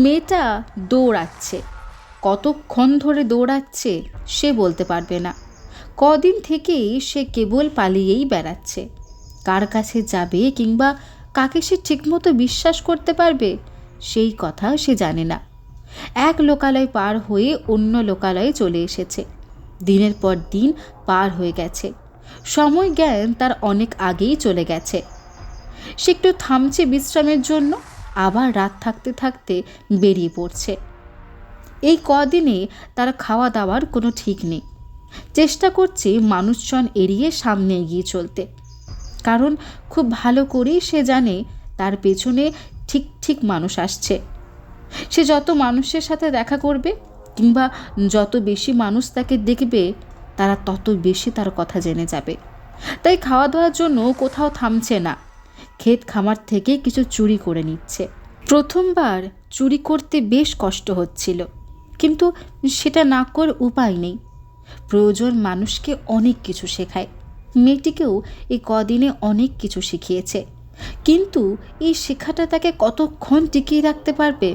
মেয়েটা দৌড়াচ্ছে, কতক্ষণ ধরে দৌড়াচ্ছে সে বলতে পারবে না। কদিন থেকেই সে কেবল পালিয়েই বেড়াচ্ছে। কার কাছে যাবে কিংবা কাকে সে ঠিকমতো বিশ্বাস করতে পারবে সেই কথা সে জানে না। এক লোকালয় পার হয়ে অন্য লোকালয়ে চলে এসেছে। দিনের পর দিন পার হয়ে গেছে, সময় জ্ঞান তার অনেক আগেই চলে গেছে। সে একটু থামছে বিশ্রামের জন্য, আবার রাত থাকতে থাকতে বেরিয়ে পড়ছে। এই কদিনে তার খাওয়া দাওয়ার কোনো ঠিক নেই। চেষ্টা করছে মানুষজন এড়িয়ে সামনে এগিয়ে চলতে, কারণ খুব ভালো করেই সে জানে তার পেছনে ঠিক ঠিক মানুষ আসছে। সে যত মানুষের সাথে দেখা করবে কিংবা যত বেশি মানুষ তাকে দেখবে, তারা তত বেশি তার কথা জেনে যাবে। তাই খাওয়া দাওয়ার জন্য কোথাও থামছে না, ক্ষেত খামার থেকে কিছু চুরি করে নিচ্ছে। প্রথমবার চুরি করতে বেশ কষ্ট হচ্ছিল, কিন্তু সেটা না করে উপায় নেই। প্রয়োজন মানুষকে অনেক কিছু শেখায়। মেয়েটিকেও এই কদিনে অনেক কিছু শিখিয়েছে, কিন্তু এই শেখাটা তাকে কতক্ষণ টিকিয়ে রাখতে পারবে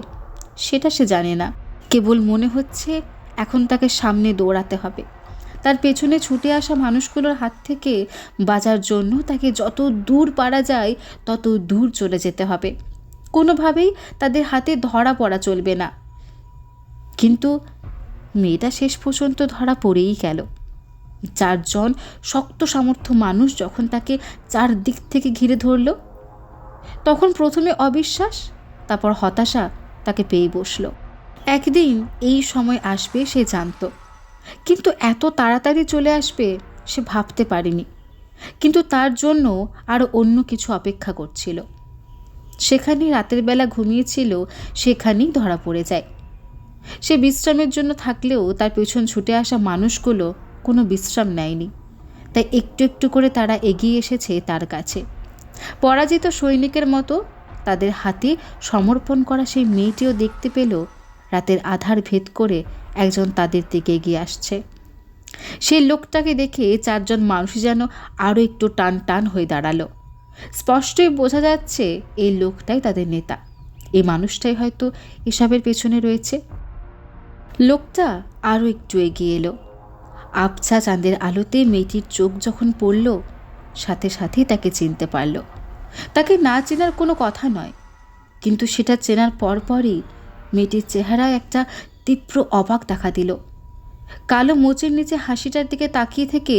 সেটা সে জানে না। কেবল মনে হচ্ছে এখন তাকে সামনে দৌড়াতে হবে। তার পেছনে ছুটে আসা মানুষগুলোর হাত থেকে বাঁচার জন্য তাকে যত দূর পারা যায় তত দূর চলে যেতে হবে। কোনোভাবেই তাদের হাতে ধরা পড়া চলবে না। কিন্তু মেয়েটা শেষ পর্যন্ত ধরা পড়েই গেল। চারজন শক্ত সামর্থ্য মানুষ যখন তাকে চারদিক থেকে ঘিরে ধরল, তখন প্রথমে অবিশ্বাস, তারপর হতাশা তাকে পেয়ে বসল। একদিন এই সময় আসবে সে জানত, কিন্তু এত তাড়াতাড়ি চলে আসবে সে ভাবতে পারেনি। কিন্তু তার জন্য আরও অন্য কিছু অপেক্ষা করছিল। সেখানেই রাতের বেলা ঘুমিয়েছিল, সেখানেই ধরা পড়ে যায়। সে বিশ্রামের জন্য থাকলেও তার পেছন ছুটে আসা মানুষগুলো কোনো বিশ্রাম নেয়নি। তাই একটু একটু করে তারা এগিয়ে এসেছে তার কাছে। পরাজিত সৈনিকের মতো তাদের হাতে সমর্পণ করা সেই মেয়েটিও দেখতে পেল রাতের আধার ভেদ করে একজন তাদের দিকে এগিয়ে আসছে। সেই লোকটাকে দেখে চারজন মানুষ যেন আরও একটু টান টান হয়ে দাঁড়ালো। স্পষ্টই বোঝা যাচ্ছে এই লোকটাই তাদের নেতা, এই মানুষটাই হয়তো এসবের পেছনে রয়েছে। লোকটা আরও একটু এগিয়ে এলো। আবছা চাঁদের আলোতে মেয়েটির চোখ যখন পড়ল, সাথে সাথেই তাকে চিনতে পারল। তাকে না চেনার কোনো কথা নয়, কিন্তু সেটা চেনার পরপরই মেয়েটির চেহারায় একটা তীব্র অবাক দেখা দিল। কালো মোচের নিচে হাসিটার দিকে তাকিয়ে থেকে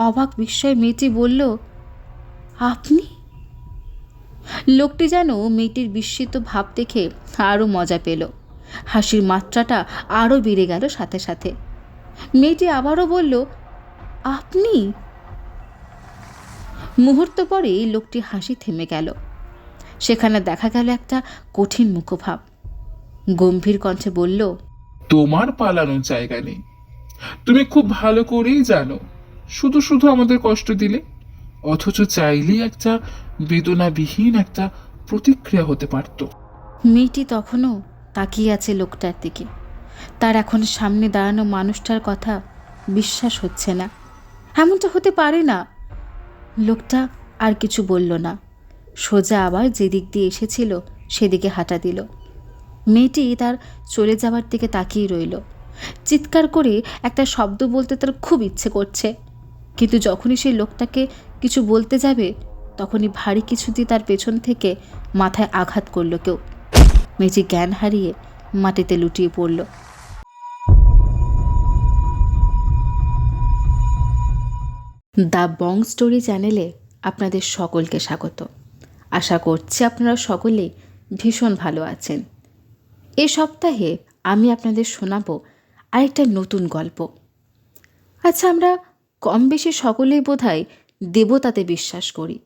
অবাক বিস্ময় মেয়েটি বলল, আপনি? লোকটি যেন মেয়েটির বিস্মিত ভাব দেখে আরও মজা পেল। হাসির মাত্রাটা আরও বেড়ে গেল সাথে সাথে। মেয়েটি আবারও বলল, আপনি? মুহূর্ত পরেই লোকটির হাসি থেমে গেল। সেখানে দেখা গেল একটা কঠিন মুখভাব। গম্ভীর কণ্ঠে বলল, তোমার পালানোর জায়গা নেই। তুমি খুব ভালো করেই জানো শুধু শুধু আমাদের কষ্ট দিলে, অথচ চাইলেই একটা বেদনাবিহীন একটা প্রতিক্রিয়া হতে পারত। মেয়েটি তখনও তাকিয়ে আছে লোকটার দিকে। তার এখন সামনে দাঁড়ানো মানুষটার কথা বিশ্বাস হচ্ছে না। এমনটা হতে পারে না। লোকটা আর কিছু বলল না, সোজা আবার যেদিক দিয়ে এসেছিল সেদিকে হাঁটা দিল। মেয়েটি তার চলে যাওয়ার দিকে তাকিয়ে রইল। চিৎকার করে একটা শব্দ বলতে তার খুব ইচ্ছে করছে, কিন্তু যখনই সেই লোকটাকে কিছু বলতে যাবে তখনই ভারী কিছু দিয়ে তার পেছন থেকে মাথায় আঘাত করল কেউ। মেয়েটি জ্ঞান হারিয়ে মাটিতে লুটিয়ে পড়ল। দ্য বং স্টোরি চ্যানেলে আপনাদের সকলকে স্বাগত। আশা করছি আপনারা সকলেই ভীষণ ভালো আছেন। এ সপ্তাহে আমি আপনাদের শোনাবো আরেকটা নতুন গল্প। আচ্ছা, আমরা কম বেশি সকলেই বোধহয় দেবতাতে বিশ্বাস করি।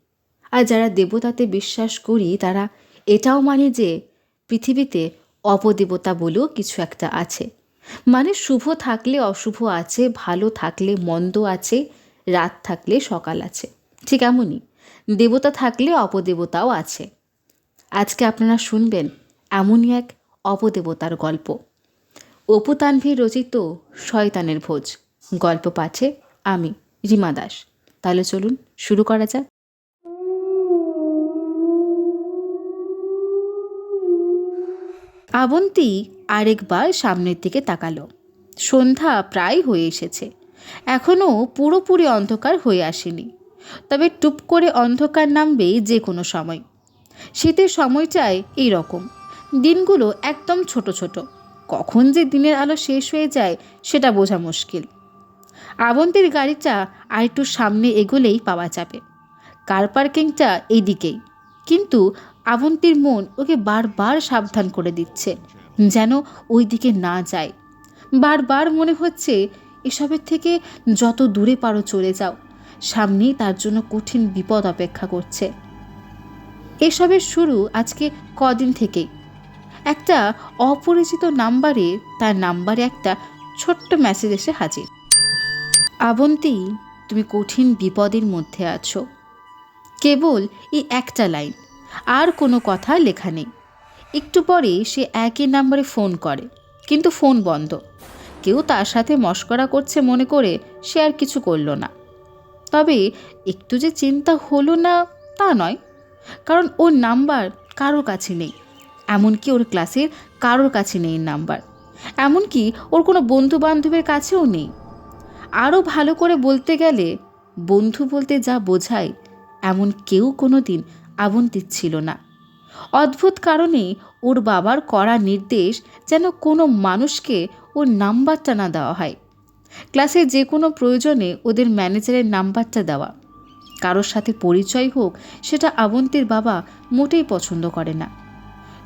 আর যারা দেবতাতে বিশ্বাস করি তারা এটাও মানে যে পৃথিবীতে অপদেবতা বলেও কিছু একটা আছে। মানে শুভ থাকলে অশুভ আছে, ভালো থাকলে মন্দ আছে, রাত থাকলে সকাল আছে। ঠিক এমনই দেবতা থাকলে অপদেবতাও আছে। আজকে আপনারা শুনবেন এমনই এক অপদেবতার গল্প। অপু তানভীর রচিত শয়তানের ভোজ। গল্প পাঠে আমি রিমা দাস। তাহলে চলুন শুরু করা যাক। আবন্তী আরেকবার সামনের দিকে তাকালো। সন্ধ্যা প্রায় হয়ে এসেছে, এখনও পুরোপুরি অন্ধকার হয়ে আসেনি, তবে টুপ করে অন্ধকার নামবে যে কোনো সময়। শীতের সময়টায় এই রকম দিনগুলো একদম ছোট ছোট, কখন যে দিনের আলো শেষ হয়ে যায় সেটা বোঝা মুশকিল। আবন্তীর গাড়িটা আর একটু সামনে এগোলেই পাওয়া যাবে। কার পার্কিংটা এইদিকেই, কিন্তু আবন্তীর মন ওকে বারবার সাবধান করে দিচ্ছে যেন ওই দিকে না যায়। বারবার মনে হচ্ছে এসবের থেকে যত দূরে পারো চলে যাও, সামনেই তার জন্য কঠিন বিপদ অপেক্ষা করছে। এসবের শুরু আজকে কদিন থেকেই। একটা অপরিচিত নাম্বারে তার নাম্বারে একটা ছোট্ট মেসেজ এসে হাজির। আবন্তী, তুমি কঠিন বিপদের মধ্যে আছো। কেবল এই একটা লাইন, আর কোনো কথা লেখা নেই। একটু পরে সে একই নাম্বারে ফোন করে, কিন্তু ফোন বন্ধ। কেউ তার সাথে মশকরা করছে মনে করে সে আর কিছু করল না। তবে একটু যে চিন্তা হলো না তা নয়, কারণ ওর নাম্বার কারোর কাছে নেই, এমনকি ওর ক্লাসের কারোর কাছে নেই নাম্বার, এমনকি ওর কোনো বন্ধু বান্ধবের কাছেও নেই। আরও ভালো করে বলতে গেলে বন্ধু বলতে যা বোঝায় এমন কেউ কোনো দিন আবন্তীর ছিল না। অদ্ভুত কারণে ওর বাবার কড়া নির্দেশ যেন কোনো মানুষকে ওর নাম্বারটা না দেওয়া হয়। ক্লাসে যে কোনো প্রয়োজনে ওদের ম্যানেজারের নাম্বারটা দেওয়া। কারোর সাথে পরিচয় হোক সেটা আবন্তীর বাবা মোটেই পছন্দ করে না।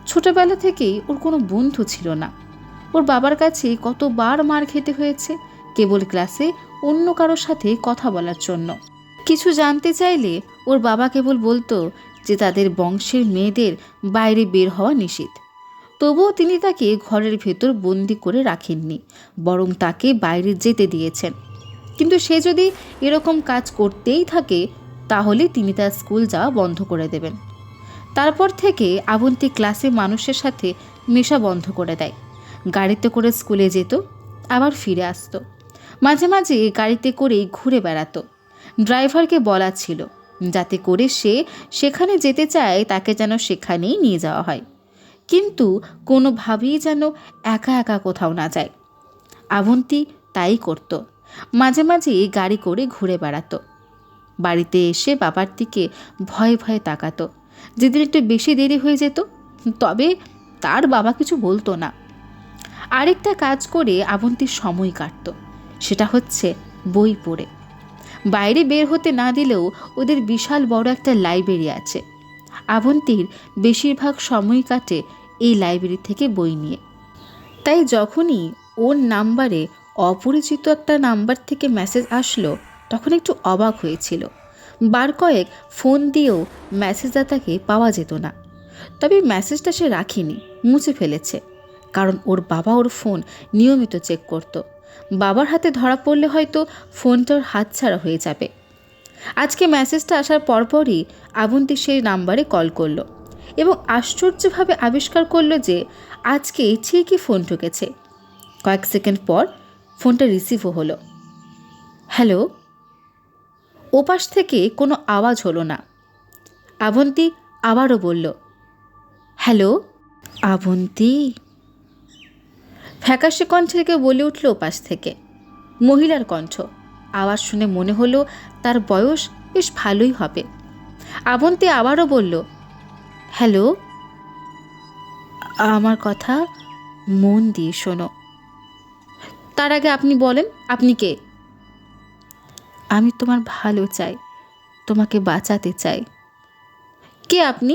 ছোটবেলা থেকেই ওর কোনো বন্ধু ছিল না। ওর বাবার কাছে কতবার মার খেতে হয়েছে কেবল ক্লাসে অন্য কারোর সাথে কথা বলার জন্য। কিছু জানতে চাইলে ওর বাবা কেবল বলতো যে তাদের বংশের মেয়েদের বাইরে বের হওয়া নিষিদ্ধ। তবুও তিনি তাকে ঘরের ভেতর বন্দি করে রাখেননি, বরং তাকে বাইরে যেতে দিয়েছেন। কিন্তু সে যদি এরকম কাজ করতেই থাকে তাহলে তিনি তার স্কুল যাওয়া বন্ধ করে দেবেন। তারপর থেকে আবন্তী ক্লাসে মানুষের সাথে মেশা বন্ধ করে দেয়। গাড়িতে করে স্কুলে যেত, আবার ফিরে আসতো। মাঝে মাঝে গাড়িতে করেই ঘুরে বেড়াতো। ড্রাইভারকে বলা ছিল যাতে করে সে সেখানে যেতে চায় তাকে যেন সেখানেই নিয়ে যাওয়া হয়, কিন্তু কোনোভাবেই যেন একা একা কোথাও না যায়। আবন্তী তাই করত। মাঝে মাঝে গাড়ি করে ঘুরে বেড়াতো। বাড়িতে এসে বাবার দিকে ভয়ে ভয়ে তাকাতো। যেদিন একটু বেশি দেরি হয়ে যেত তবে তার বাবা কিছু বলতো না। আরেকটা কাজ করে আবন্তীর সময় কাটত, সেটা হচ্ছে বই পড়ে। বাইরে বের হতে না দিলেও ওদের বিশাল বড় একটা লাইব্রেরি আছে। আবন্তীর বেশিরভাগ সময় কাটে এই লাইব্রেরি থেকে বই নিয়ে। তাই যখনই ওর নাম্বারে অপরিচিত একটা নাম্বার থেকে মেসেজ আসলো তখন একটু অবাক হয়েছিল। বার কয়েক ফোন দিয়েও মেসেজদাতাকে পাওয়া যেত না। তবে মেসেজটা সে রাখেনি, মুছে ফেলেছে, কারণ ওর বাবা ওর ফোন নিয়মিত চেক করত। বাবার হাতে ধরা পড়লে হয়তো ফোনটার হাতছাড়া হয়ে যাবে। আজকে মেসেজটা আসার পরপরই আবন্তী সেই নাম্বারে কল করলো এবং আশ্চর্যভাবে আবিষ্কার করলো যে আজকে ঠিকই ফোন ঢুকেছে। কয়েক সেকেন্ড পর ফোনটা রিসিভও হলো। হ্যালো। ওপাশ থেকে কোনো আওয়াজ হলো না। আবন্তী আবারও বলল, হ্যালো। আবন্তী। ফ্যাকাশে কণ্ঠে কেউ বলে উঠল ওপাশ থেকে। মহিলার কণ্ঠ। আওয়াজ শুনে মনে হলো তার বয়স বেশ ভালোই হবে। আবন্তী আবারও বলল, হ্যালো। আমার কথা মন দিয়ে শোনো। তার আগে আপনি বলেন, আপনি কে? আমি তোমার ভালো চাই, তোমাকে বাঁচাতে চাই। কে আপনি?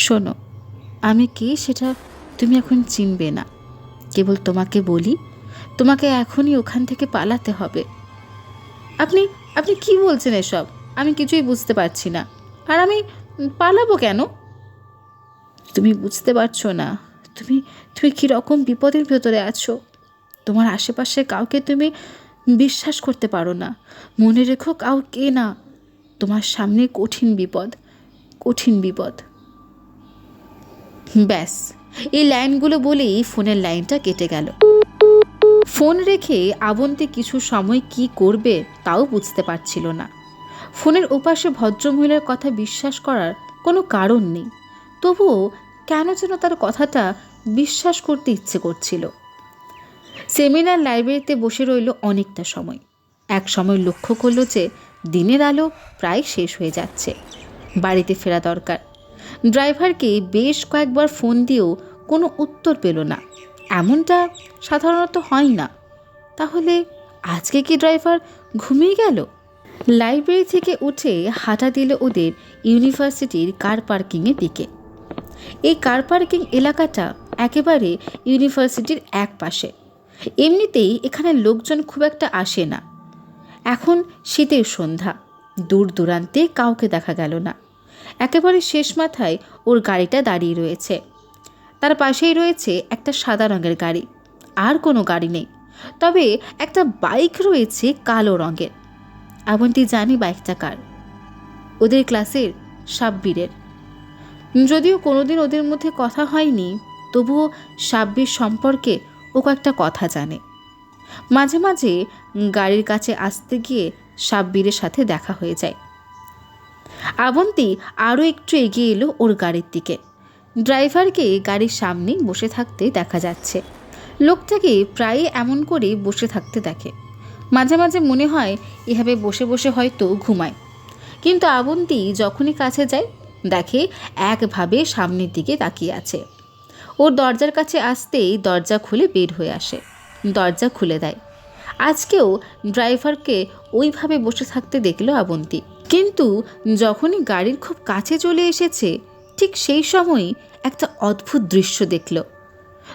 শোনো, আমি কে সেটা তুমি এখন চিনবে না। কেবল তোমাকে বলি, তোমাকে এখনই ওখান থেকে পালাতে হবে। আপনি আপনি কি বলছেন এসব? আমি কিছুই বুঝতে পারছি না। আর আমি পালাবো কেন? তুমি বুঝতে পারছো না তুমি তুমি কীরকম বিপদের ভেতরে আছো। তোমার আশেপাশে কাউকে তুমি বিশ্বাস করতে পারো না। মনে রেখো, কাউকে না। তোমার সামনে কঠিন বিপদ, কঠিন বিপদ। ব্যাস, এই লাইনগুলো বলেই ফোনের লাইনটা কেটে গেল। ফোন রেখে আবন্তী কিছু সময় কি করবে তাও বুঝতে পারছিল না। ফোনের ওপাশে ভদ্রমহিলার কথা বিশ্বাস করার কোনো কারণ নেই, তবুও কেন যেন তার কথাটা বিশ্বাস করতে ইচ্ছে করছিল। সেমিনার লাইব্রেরিতে বসে রইল অনেকটা সময়। এক সময় লক্ষ্য করলো যে দিনের আলো প্রায় শেষ হয়ে যাচ্ছে, বাড়িতে ফেরা দরকার। ড্রাইভারকে বেশ কয়েকবার ফোন দিয়েও কোনো উত্তর পেল না। এমনটা সাধারণত হয় না। তাহলে আজকে কি ড্রাইভার ঘুমিয়ে গেল? লাইব্রেরি থেকে উঠে হাঁটা দিল ওদের ইউনিভার্সিটির কার পার্কিংয়ের দিকে। এই কার পার্কিং এলাকাটা একেবারে ইউনিভার্সিটির এক পাশে। এমনিতেই এখানে লোকজন খুব একটা আসে না। এখন শীতের সন্ধ্যা, দূর দূরান্তে কাউকে দেখা গেল না। একেবারে শেষ মাথায় ওর গাড়িটা দাঁড়িয়ে রয়েছে। তার পাশেই রয়েছে একটা সাদা রঙের গাড়ি, আর কোনো গাড়ি নেই। তবে একটা বাইক রয়েছে কালো রঙের। আবন্তী জানি বাইকটা কার, ওদের ক্লাসের সাব্বিরের। যদিও কোনোদিন ওদের মধ্যে কথা হয়নি, তবুও সাব্বির সম্পর্কে ও কয়েকটা কথা জানে। মাঝে মাঝে গাড়ির কাছে আসতে গিয়ে সাব্বিরের সাথে দেখা হয়ে যায়। আবন্তী আরও একটু এগিয়ে এলো ওর গাড়ির দিকে। ড্রাইভারকে গাড়ির সামনে বসে থাকতে দেখা যাচ্ছে। লোকটাকে প্রায় এমন করে বসে থাকতে দেখে। মাঝে মাঝে মনে হয় এভাবে বসে বসে হয়তো ঘুমায়। কিন্তু আবন্তী যখনই কাছে যায় দেখে একভাবে সামনের দিকে তাকিয়ে আছে। ওর দরজার কাছে আসতেই দরজা খুলে বের হয়ে আসে, দরজা খুলে দেয়। আজকেও ড্রাইভারকে ওইভাবে বসে থাকতে দেখলো আবন্তী। কিন্তু যখনই গাড়ির খুব কাছে চলে এসেছে, ঠিক সেই সময়ই একটা অদ্ভুত দৃশ্য দেখল।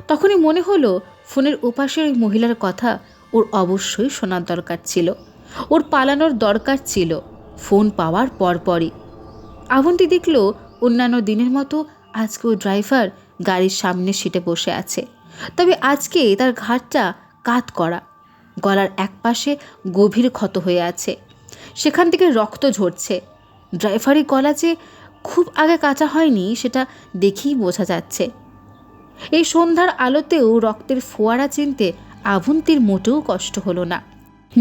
তখনই মনে হলো ফোনের ওপাশের ওই মহিলার কথা ওর অবশ্যই শোনার দরকার ছিল, ওর পালানোর দরকার ছিল ফোন পাওয়ার পরপরই। আবন্তী দেখল অন্যান্য দিনের মতো আজকে ওই ড্রাইভার গাড়ির সামনের সিটে বসে আছে। তবে আজকে তার ঘাড়টা কাত করা, গলার একপাশে গভীর ক্ষত হয়ে আছে, সেখান থেকে রক্ত ঝরছে। ড্রাইভারের গলা যে খুব আগে কাটা হয়নি সেটা দেখেই বোঝা যাচ্ছে। এই সন্ধ্যার আলোতেও রক্তের ফোয়ারা চিনতে আবন্তীর মোটেও কষ্ট হলো না।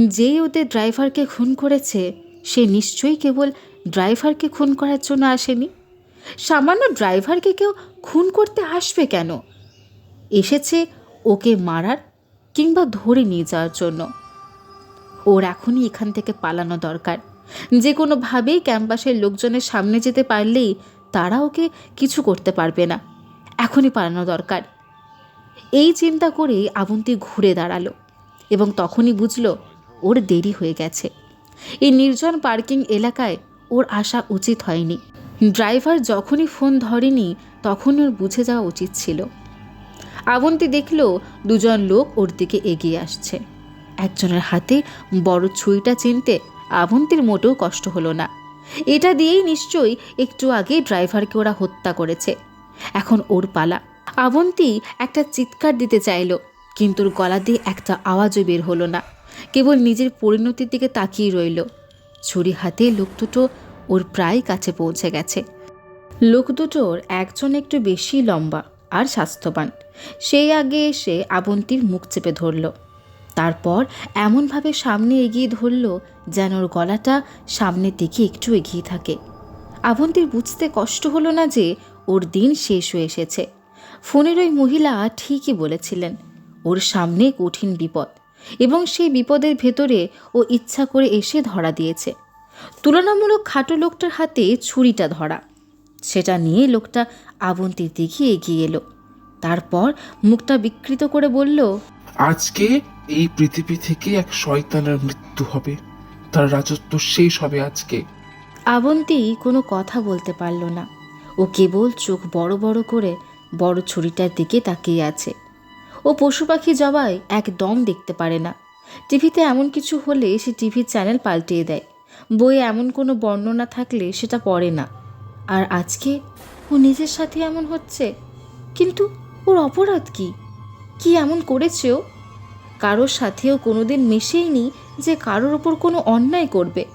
যেই ওদের ড্রাইভারকে খুন করেছে সে নিশ্চয়ই কেবল ড্রাইভারকে খুন করার জন্য আসেনি। সামান্য ড্রাইভারকে কেউ খুন করতে আসবে কেন? এসেছে ওকে মারার কিংবা ধরে নিয়ে যাওয়ার জন্য। ওর এখনই এখান থেকে পালানো দরকার। যে কোনোভাবেই ক্যাম্পাসের লোকজনের সামনে যেতে পারলেই তারা ওকে কিছু করতে পারবে না। এখনই পালানো দরকার। এই চিন্তা করে আবন্তী ঘুরে দাঁড়ালো এবং তখনই বুঝল ওর দেরি হয়ে গেছে। এই নির্জন পার্কিং এলাকায় ওর আসা উচিত হয়নি। ড্রাইভার যখনই ফোন ধরেনি তখনই ওর বুঝে যাওয়া উচিত ছিল। আবন্তী দেখল দুজন লোক ওর দিকে এগিয়ে আসছে। একজনের হাতে বড় ছুরিটা চিনতে আবন্তীর মোটেও কষ্ট হলো না। এটা দিয়েই নিশ্চয়ই একটু আগে ড্রাইভারকে ওরা হত্যা করেছে। এখন ওর পালা। আবন্তী একটা চিৎকার দিতে চাইল, কিন্তু ওর গলা দিয়ে একটা আওয়াজও বের হলো না। কেবল নিজের পরিণতির দিকে তাকিয়ে রইল। ছুরি হাতে লোক দুটো ওর প্রায় কাছে পৌঁছে গেছে। লোক দুটোর একজন একটু বেশি লম্বা আর স্বাস্থ্যবান। সেই আগে এসে আবন্তীর মুখ চেপে ধরল। তারপর এমনভাবে সামনে এগিয়ে ধরল যেন ওর গলাটা সামনের দিকে একটু এগিয়ে থাকে। আবন্তীর বুঝতে কষ্ট হলো না যে ওর দিন শেষ হয়ে এসেছে। ফোনের ওই মহিলা ঠিকই বলেছিলেন, ওর সামনে কঠিন বিপদ, এবং সেই বিপদের ভেতরে ও ইচ্ছা করে এসে ধরা দিয়েছে। তুলনামূলক খাটো লোকটার হাতে ছুরিটা ধরা, সেটা নিয়ে লোকটা আবন্তীর দিকে এগিয়ে এলো। তারপর মুখটা বিকৃত করে বলল, আজকে এই পৃথিবী থেকে এক শয়তানের মৃত্যু হবে, তার রাজত্ব শেষ হবে আজকে। আবন্তী কোনো কথা বলতে পারল না। ও কেবল চোখ বড় বড় করে বড় ছুরিটার দিকে তাকিয়ে আছে। ও পশু পাখি জবাই একদম দেখতে পারে না। টিভিতে এমন কিছু হলে সে টিভির চ্যানেল পাল্টিয়ে দেয়। বইয়ে এমন কোনো বর্ণনা থাকলে সেটা পড়ে না। আর আজকে ও নিজের সাথে এমন হচ্ছে। কিন্তু ওর অপরাধ কি? কি এমন করেছে ও? কারোর সাথেও কোনোদিন মিশেইনি যে কারোর ওপর কোনো অন্যায় করবে।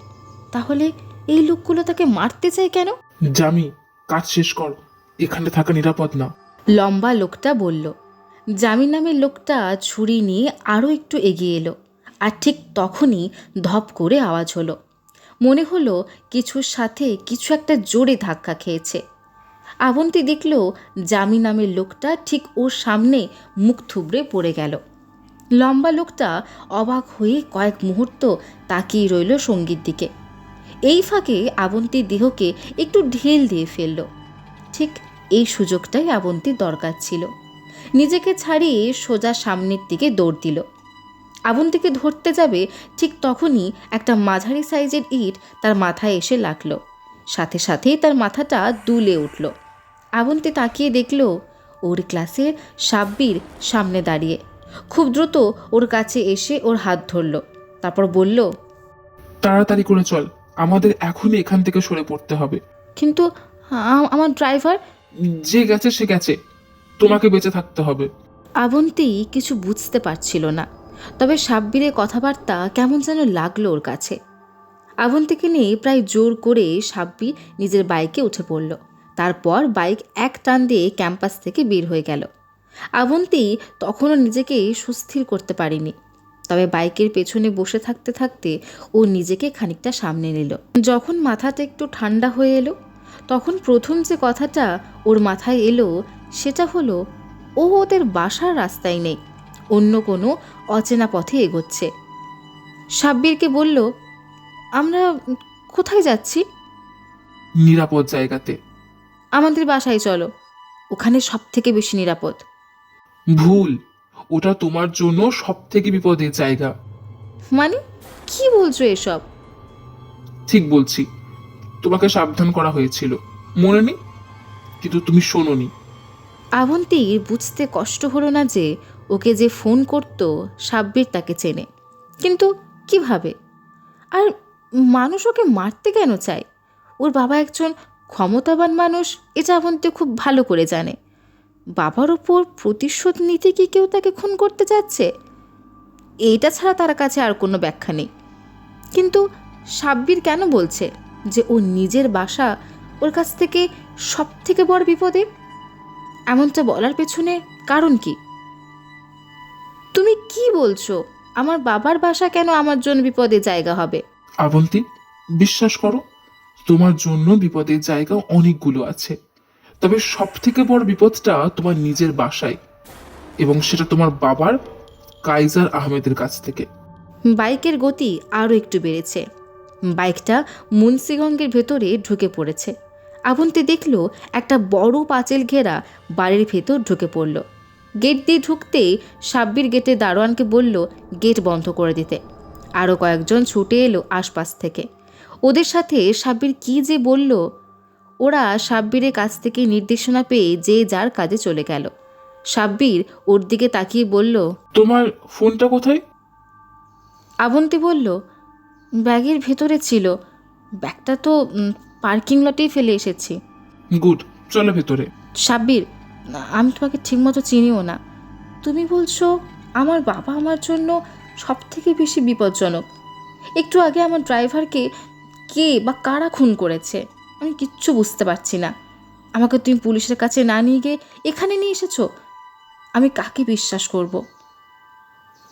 তাহলে এই লোকগুলো তাকে মারতে চায় কেন? জামি, কাজ শেষ কর, এখানে থাকা নিরাপদ না। লম্বা লোকটা বলল। জামি নামের লোকটা ছুরি নিয়ে আরও একটু এগিয়ে এলো। আর ঠিক তখনই ধপ করে আওয়াজ হলো। মনে হলো কিছুর সাথে কিছু একটা জোরে ধাক্কা খেয়েছে। আবন্তি দেখল জামি নামের লোকটা ঠিক ওর সামনে মুখ থুবড়ে পড়ে গেল। লম্বা লোকটা অবাক হয়ে কয়েক মুহূর্ত তাকিয়ে রইল সঙ্গীর দিকে। এই ফাঁকে আবন্তীর দেহকে একটু ঢিল দিয়ে ফেলল। ঠিক এই সুযোগটাই আবন্তীর দরকার ছিল। নিজেকে ছাড়িয়ে সোজা সামনের দিকে দৌড় দিল। আবন্তীকে ধরতে যাবে ঠিক তখনই একটা মাঝারি সাইজের ইট তার মাথায় এসে লাগলো। সাথে সাথেই তার মাথাটা দুলে উঠল। আবন্তি তাকিয়ে দেখল ওর ক্লাসের সাব্বির সামনে দাঁড়িয়ে। খুব দ্রুত ওর কাছে এসে ওর হাত ধরল, তারপর বলল, তাড়াতাড়ি করে চল, আমাদের এখনই এখান থেকে সরে পড়তে হবে। কিন্তু আমার ড্রাইভার। যে গেছে সে গেছে, তোমাকে বেঁচে থাকতে হবে। আবন্তি কিছু বুঝতে পারছিল না, তবে সাব্বিরের কথাবার্তা কেমন যেন লাগলো ওর কাছে। আবন্তিকে নিয়ে প্রায় জোর করে সাব্বির নিজের বাইকে উঠে পড়ল। তারপর বাইক এক টান দিয়ে ক্যাম্পাস থেকে বের হয়ে গেল। আবন্তি তখনও নিজেকে সুস্থির করতে পারেনি, তবে বাইকের পেছনে বসে থাকতে থাকতে ও নিজেকে খানিকটা সামনে নিল। যখন মাথাটা একটু ঠান্ডা হয়ে এলো, তখন প্রথম যে কথাটা ওর মাথায় এলো সেটা হলো ও ওদের বাসার রাস্তায় নেই, অন্য কোনো অচেনা পথে এগোচ্ছে। সাব্বিরকে বলল, আমরা কোথায় যাচ্ছি? নিরাপদ জায়গাতে। আমাদের বাসায় চলো, ওখানে সব থেকে বেশি নিরাপদ। ভুল, ওটা তোমার জন্য সব থেকে বিপদের জায়গা। মানে কি বলছো এসব? ঠিক বলছি, তোমাকে সাবধান করা হয়েছিল, মনে নেই? কিন্তু তুমি শোনোনি। আবন্তীর বুঝতে কষ্ট হলো না যে ওকে যে ফোন করতো সাব্বির তাকে চেনে, কিন্তু কিভাবে? আর মানুষ ওকে মারতে কেন চায়? ওর বাবা একজন ক্ষমতাবান মানুষ, এটা আবন্তি খুব ভালো করে জানে। বাবার ওপর প্রতিশোধ নিতে কি কেউ তাকে খুন করতে যাচ্ছে? এইটা ছাড়া তার কাছে আর কোনো ব্যাখ্যা নেই। কিন্তু সাব্বির কেন বলছে যে ও নিজের বাসা ওর কাছ থেকে সব থেকে বড় বিপদে? এমনটা বলার পেছনে কারণ কি? তুমি কি বলছো? আমার বাবার বাসা কেন আমার জন্য বিপদের জায়গা হবে? আবন্তি, বিশ্বাস করো, তোমার জন্য বিপদের জায়গা অনেকগুলো আছে, তবে সব থেকে বড় বিপদটা তোমার নিজের বাসায়, এবং সেটা তোমার বাবার কাইজার আহমেদের কাছ থেকে। বাইকের গতি আরও একটু বেড়েছে। বাইকটা মুন্সিগঞ্জের ভেতরে ঢুকে পড়েছে। আবন্তি দেখল একটা বড় পাঁচিল ঘেরা বাড়ির ভেতর ঢুকে পড়ল। গেট দিয়ে ঢুকতেই সাব্বির গেটের দারোয়ানকে বলল গেট বন্ধ করে দিতে। আরও কয়েকজন ছুটে এলো আশপাশ থেকে। ওদের সাথে সাব্বির কি যে বলল, ওরা সাব্বিরের কাছ থেকে নির্দেশনা পেয়ে যে যার কাজে চলে গেল। সাব্বির ওর দিকে তাকিয়ে বলল, তোমার ফোনটা কোথায়? আবন্তি বলল, ব্যাগের ভেতরে ছিল। ব্যাগটা তো পার্কিং লটেই ফেলে এসেছি। গুড, চলো ভেতরে। সাব্বির, আমি তোমাকে ঠিকমতো চিনিও না। তুমি বলছো আমার বাবা আমার জন্য সব থেকে বেশি বিপজ্জনক। একটু আগে আমার ড্রাইভারকে কে বা কারা খুন করেছে আমি কিচ্ছু বুঝতে পারছি না। আমাকে তুমি পুলিশের কাছে না নিয়ে গিয়ে এখানে নিয়ে এসেছো। আমি কাকে বিশ্বাস করব?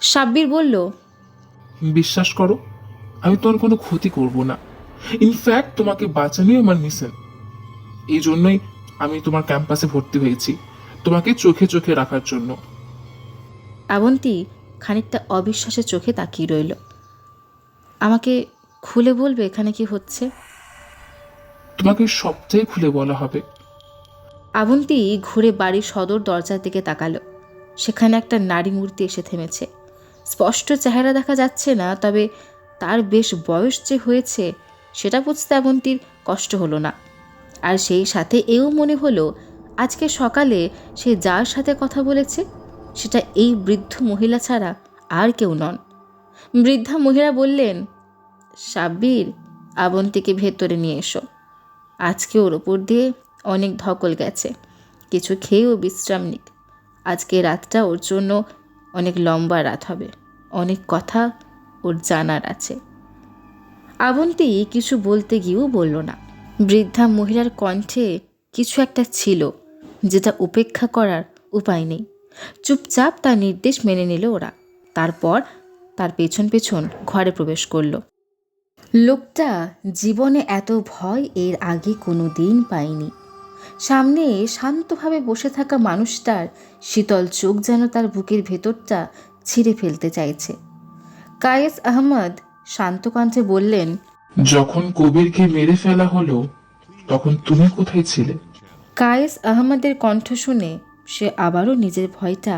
সাব্বির বলল, বিশ্বাস করো, আমি তোমার কোনো ক্ষতি করব না। ইনফ্যাক্ট তোমাকে বাঁচানোই আমার মিশন। এই জন্যই আমি তোমার ক্যাম্পাসে ভর্তি হয়েছি, তোমাকে চোখে চোখে রাখার জন্য। আবন্তি খানিকটা অবিশ্বাসের চোখে তাকিয়ে রইল। আমাকে খুলে বলবে এখানে কি হচ্ছে? তোমাকে সবটাই খুলে বলা হবে। আবন্তি ঘুরে বাড়ির সদর দরজার দিকে তাকালো। সেখানে একটা নারী মূর্তি এসে থেমেছে। স্পষ্ট চেহারা দেখা যাচ্ছে না, তবে তার বেশ বয়স যে হয়েছে সেটা বুঝতে আবন্তির কষ্ট হলো না। আর সেই সাথে এও মনে হলো আজকে সকালে সে যার সাথে কথা বলেছে সেটা এই বৃদ্ধ মহিলা ছাড়া আর কেউ নন। বৃদ্ধা মহিলা বললেন, সাব্বির, আবন্তিকে ভেতরে নিয়ে এসো। আজকে ওর ওপর দিয়ে অনেক ধকল গেছে, কিছু খেয়েও বিশ্রাম নিক। আজকে রাতটা ওর জন্য অনেক লম্বা রাত হবে, অনেক কথা ওর জানার আছে। আবন্তি কিছু বলতে গিয়েও বলল না। বৃদ্ধা মহিলার কণ্ঠে কিছু একটা ছিল যেটা উপেক্ষা করার উপায় নেই। চুপচাপ তার নির্দেশ মেনে নিল ওরা। তারপর তার পেছন পেছন ঘরে প্রবেশ করল। লোকটা জীবনে এত ভয় এর আগে কোনো দিন পায়নি। সামনে শান্তভাবে বসে থাকা মানুষটার শীতল চোখ যেন তার বুকের ভেতরটা ছিঁড়ে ফেলতে চাইছে। কায়েস আহমদ শান্ত কণ্ঠে বললেন, যখন কবিরকে মেরে ফেলা হলো তখন তুমি কোথায় ছিলে? কায়েস আহমদের কণ্ঠ শুনে সে আবারও নিজের ভয়টা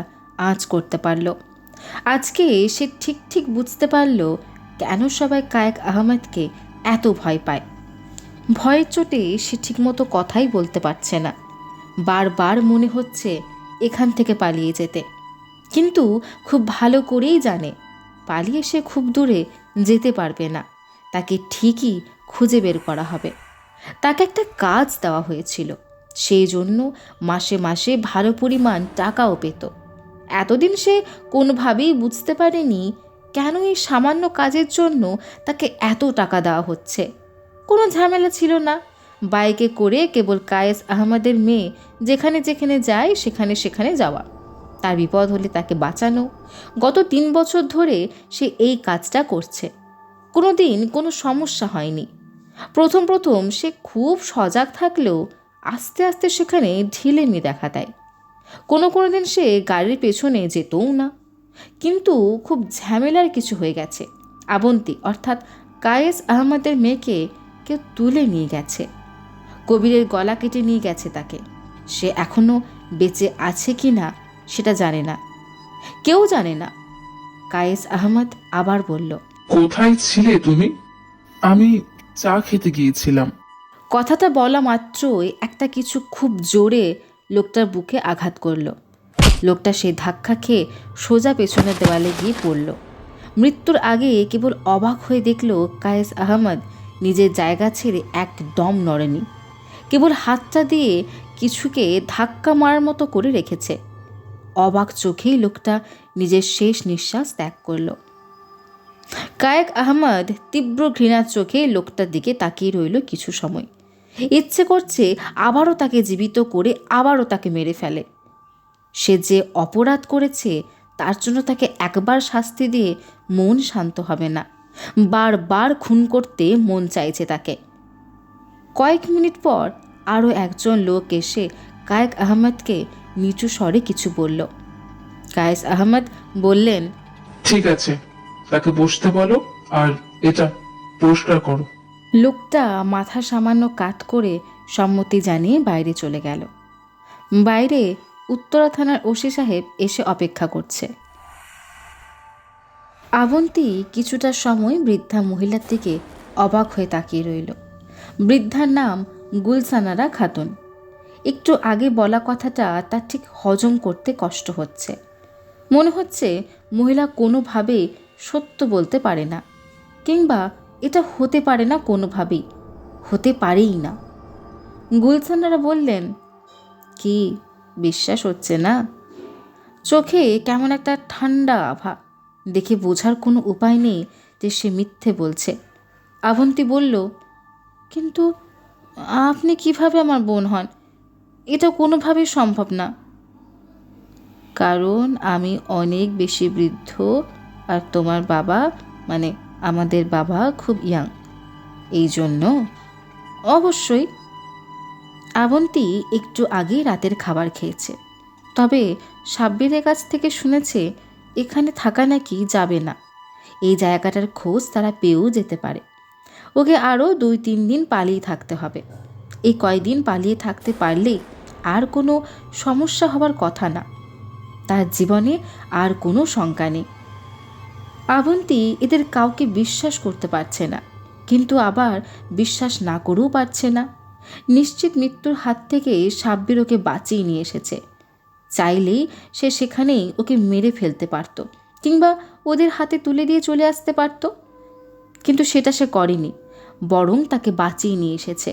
আঁচ করতে পারল। আজকে সে ঠিক ঠিক বুঝতে পারল কেন সবাই কায়েক আহমদকে এত ভয় পায়। ভয়ের চোটে সে ঠিকমতো কথাই বলতে পারছে না। বারবার মনে হচ্ছে এখান থেকে পালিয়ে যেতে, কিন্তু খুব ভালো করেই জানে পালিয়ে সে খুব দূরে যেতে পারবে না। তাকে ঠিকই খুঁজে বের করা হবে। তাকে একটা কাজ দেওয়া হয়েছিল, সেই জন্য মাসে মাসে ভালো পরিমাণ টাকাও পেত। এতদিন সে কোনোভাবেই বুঝতে পারেনি কেন এই সামান্য কাজের জন্য তাকে এত টাকা দেওয়া হচ্ছে। কোনো ঝামেলা ছিল না, বাইকে করে কেবল কায়েস আহমদের মেয়ে যেখানে যেখানে যায় সেখানে সেখানে যাওয়া, তার বিপদ হলে তাকে বাঁচানো। গত 3 বছর ধরে সে এই কাজটা করছে, কোনো দিন কোনো সমস্যা হয়নি। প্রথম প্রথম সে খুব সজাগ থাকলেও আস্তে আস্তে সেখানে ঢিলেমি দেখা দেয়। কোনো দিন সে গাড়ির পেছনে যেতও না। কিন্তু খুব ঝামেলার কিছু হয়ে গেছে। আবন্তী অর্থাৎ কায়েস আহমদের মেয়েকে কেউ তুলে নিয়ে গেছে। কবিরের গলা কেটে নিয়ে গেছে তাকে। সে এখনও বেঁচে আছে কি না সেটা জানে না, কেউ জানে না। কায়েস আহমদ আবার বলল, কোথায় ছিলে তুমি? আমি চা খেতে গিয়েছিলাম। কথাটা বলা মাত্রই একটা কিছু খুব জোরে লোকটার বুকে আঘাত করল। লোকটা সেই ধাক্কা খেয়ে সোজা পেছনের দেওয়ালে গিয়ে পড়ল। মৃত্যুর আগে কেবল অবাক হয়ে দেখল কায়েস আহমদ নিজের জায়গা ছেড়ে একদম নড়েনি, কেবল হাতটা দিয়ে কিছুকে ধাক্কা মারার মতো করে রেখেছে। অবাক চোখেই লোকটা নিজের শেষ নিঃশ্বাস ত্যাগ করল। কায়েক আহমদ তীব্র ঘৃণার চোখে লোকটার দিকে তাকিয়ে রইল কিছু সময়। ইচ্ছে করছে আবারও তাকে জীবিত করে আবারও তাকে মেরে ফেলে। সে যে অপরাধ করেছে তার জন্য তাকে একবার শাস্তি দিয়ে মন শান্ত হবে না, বারবার খুন করতে মন চাইছে তাকে। কয়েক মিনিট পর আরও একজন লোক এসে কায়েক আহমদকে নিচু স্বরে কিছু বলল। কায়েস আহমদ বললেন, ঠিক আছে, তাকে বসতে বলো আর এটা পরিষ্কার করো। লোকটা মাথা সামান্য কাত করে সম্মতি জানিয়ে বাইরে চলে গেল। বাইরে উত্তরা থানার ওসি সাহেব এসে অপেক্ষা করছে। আবন্তী কিছুটা সময় বৃদ্ধা মহিলার দিকে অবাক হয়ে তাকিয়ে রইল। বৃদ্ধার নাম গুলসানারা খাতুন। একটু আগে বলা কথাটা তার ঠিক হজম করতে কষ্ট হচ্ছে। মনে হচ্ছে মহিলা কোনোভাবেই সত্য বলতে পারে না, কিংবা এটা হতে পারে না, কোনোভাবেই হতে পারেই না। গুলসানারা বললেন, কি বিশ্বাস হচ্ছে না? চোখে কেমন একটা ঠান্ডা আভা, দেখে বোঝার কোনো উপায় নেই যে সে মিথ্যে বলছে। আবন্তী বলল, কিন্তু আপনি কিভাবে আমার বোন হন? এটা কোনোভাবেই সম্ভব না। কারণ আমি অনেক বেশি বৃদ্ধ আর তোমার বাবা, মানে আমাদের বাবা খুব ইয়াং, এই জন্য। অবশ্যই। আবন্তী একটু আগে রাতের খাবার খেয়েছে, তবে সাব্বিরের কাছ থেকে শুনেছে এখানে থাকা নাকি যাবে না। এই জায়গাটার খোঁজ তারা পেয়েও যেতে পারে। ওকে আরও 2-3 দিন পালিয়ে থাকতে হবে। এই কয়দিন পালিয়ে থাকতে পারলেই আর কোনো সমস্যা হবার কথা না। তার জীবনে আর কোনো শঙ্কা নেই। আবন্তী এদের কাউকে বিশ্বাস করতে পারছে না, কিন্তু আবার বিশ্বাস না করেও পারছে না। নিশ্চিত মৃত্যুর হাত থেকে সাব্বির ওকে বাঁচিয়ে নিয়ে এসেছে। চাইলেই সে সেখানেই ওকে মেরে ফেলতে পারত, কিংবা ওদের হাতে তুলে দিয়ে চলে আসতে পারত, কিন্তু সেটা সে করেনি, বরং তাকে বাঁচিয়ে নিয়ে এসেছে।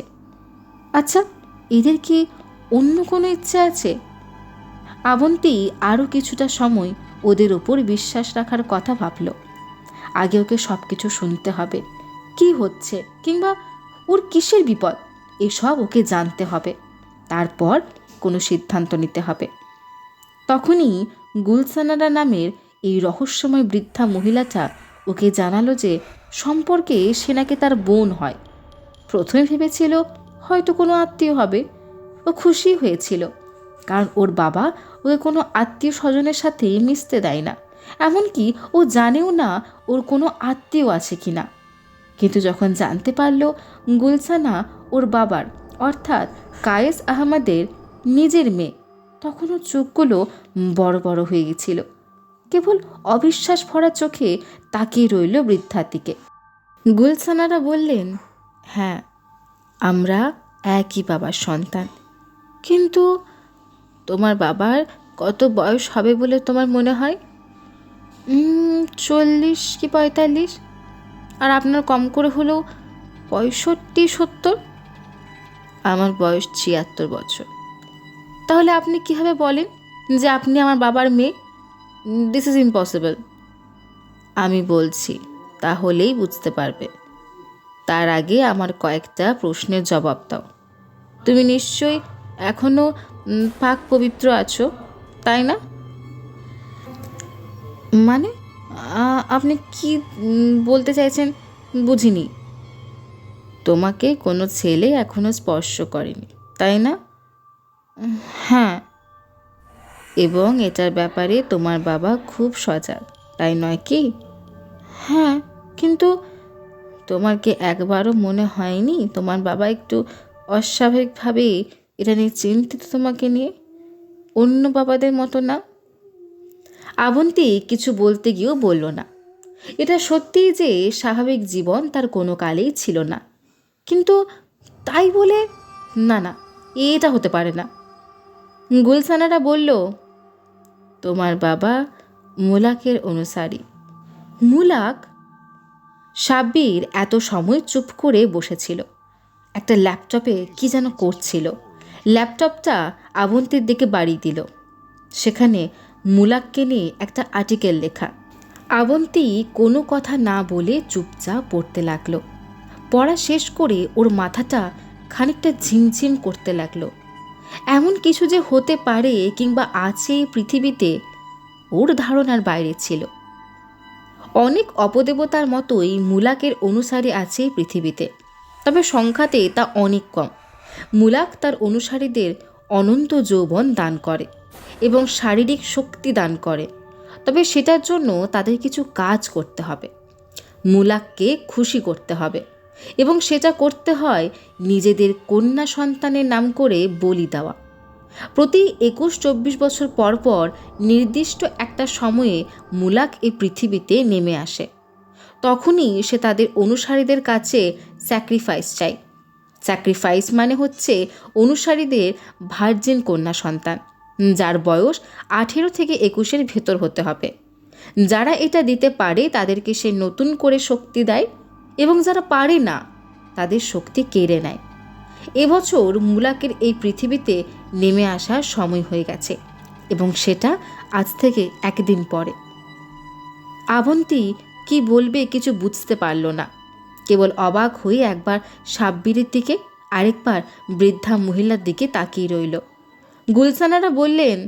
আচ্ছা, এদের কি অন্য কোনো ইচ্ছে আছে? আবন্তী আরও কিছুটা সময় ওদের ওপর বিশ্বাস রাখার কথা ভাবল। আগে ওকে সব কিছু শুনতে হবে, কি হচ্ছে কিংবা ওর কিসের বিপদ, এসব ওকে জানতে হবে। তারপর কোনো সিদ্ধান্ত নিতে হবে। তখনই গুলসানারা নামের এই রহস্যময় বৃদ্ধা মহিলাটা ওকে জানালো যে সম্পর্কে সে নাকি তার বোন হয়। প্রথমে ভেবেছিল হয়তো কোনো আত্মীয় হবে, ও খুশি হয়েছিল, কারণ ওর বাবা ওকে কোনো আত্মীয় স্বজনের সাথে মিশতে দেয় না, এমনকি ও জানেও না ওর কোনো আত্মীয় আছে কি না। কিন্তু যখন জানতে পারল গুলশানা ওর বাবার অর্থাৎ কায়েস আহমেদের নিজের মেয়ে, তখন ওর চোখগুলো বড় বড় হয়ে গেছিল। কেবল অবিশ্বাস ভরা চোখে তাকিয়ে রইল বৃদ্ধার দিকে। গুলশানারা বললেন, হ্যাঁ, আমরা একই বাবার সন্তান। কিন্তু তোমার বাবার কত বয়স হবে বলে তোমার মনে হয়? 40 কি 45, আর আপনার কম করে হলেও 65-70। আমার বয়স 76 বছর। তাহলে আপনি কিভাবে বলেন যে আপনি আমার বাবার মেয়ে? This is impossible. আমি বলছি, তাহলেই বুঝতে পারবে। তার আগে আমার কয়েকটা প্রশ্নের জবাব দাও। তুমি নিশ্চয়ই এখনও পাক পবিত্র আছো, তাই না? মানে আপনি কি বলতে চাইছেন বুঝিনি। তোমাকে কোনো ছেলে এখনো স্পর্শ করেনি, তাই না? হ্যাঁ। এবং এটার ব্যাপারে তোমার বাবা খুব সজাগ, তাই নয় কি? হ্যাঁ, কিন্তু তোমার কি একবারও মনে হয়নি তোমার বাবা একটু অস্বাভাবিকভাবে এটা নিয়ে চিন্তিত তোমাকে নিয়ে, অন্য বাবাদের মতো না? আবন্তী কিছু বলতে গিয়েও বলল না। এটা সত্যিই যে স্বাভাবিক জীবন তার কোনো কালেই ছিল না, কিন্তু তাই বলে না, না, এটা হতে পারে না। গুলশানারা বলল, তোমার বাবা মুলাকের অনুসারী। মুলাক? সাব্বির এত সময় চুপ করে বসেছিল, একটা ল্যাপটপে কি যেন করছিল। ল্যাপটপটা আবন্তীর দিকে বাড়িয়ে দিল। সেখানে মুলাককে নিয়ে একটা আর্টিকেল লেখা। আবন্তী কোনো কথা না বলে চুপচাপ পড়তে লাগলো। পড়া শেষ করে ওর মাথাটা খানিকটা ঝিমঝিম করতে লাগলো। এমন কিছু যে হতে পারে কিংবা আছে পৃথিবীতে ওর ধারণার বাইরে ছিল। অনেক অপদেবতার মতোই মুলাকের অনুসারী আছে পৃথিবীতে, তবে সংখ্যাতে তা অনেক কম। মুলাক তার অনুসারীদের অনন্ত যৌবন দান করে এবং শারীরিক শক্তি দান করে, তবে সেটার জন্য তাদের কিছু কাজ করতে হবে। মুলাককে খুশি করতে হবে এবং সেটা করতে হয় নিজেদের কন্যা সন্তানের নাম করে বলি দেওয়া। প্রতি 21-24 বছর পর পর নির্দিষ্ট একটা সময়ে মুলাক এই পৃথিবীতে নেমে আসে। তখনই সে তাদের অনুসারীদের কাছে স্যাক্রিফাইস চায়। স্যাক্রিফাইস মানে হচ্ছে অনুসারীদের ভার্জিন কন্যা সন্তান, যার বয়স 18 থেকে 21-এর ভেতর হতে হবে। যারা এটা দিতে পারে তাদেরকে সে নতুন করে শক্তি দেয় এবং যারা পারে না তাদের শক্তি কেড়ে নেয়। এবছর মুলাকের এই পৃথিবীতে নেমে আসার সময় হয়ে গেছে এবং সেটা আজ থেকে একদিন পরে। আবন্তী কি বলবে কিছু বুঝতে পারল না, কেবল অবাক হয়ে একবার সাব্বিরের দিকে আরেকবার বৃদ্ধা মহিলার দিকে তাকিয়ে রইল। গুলশানারা বললেন,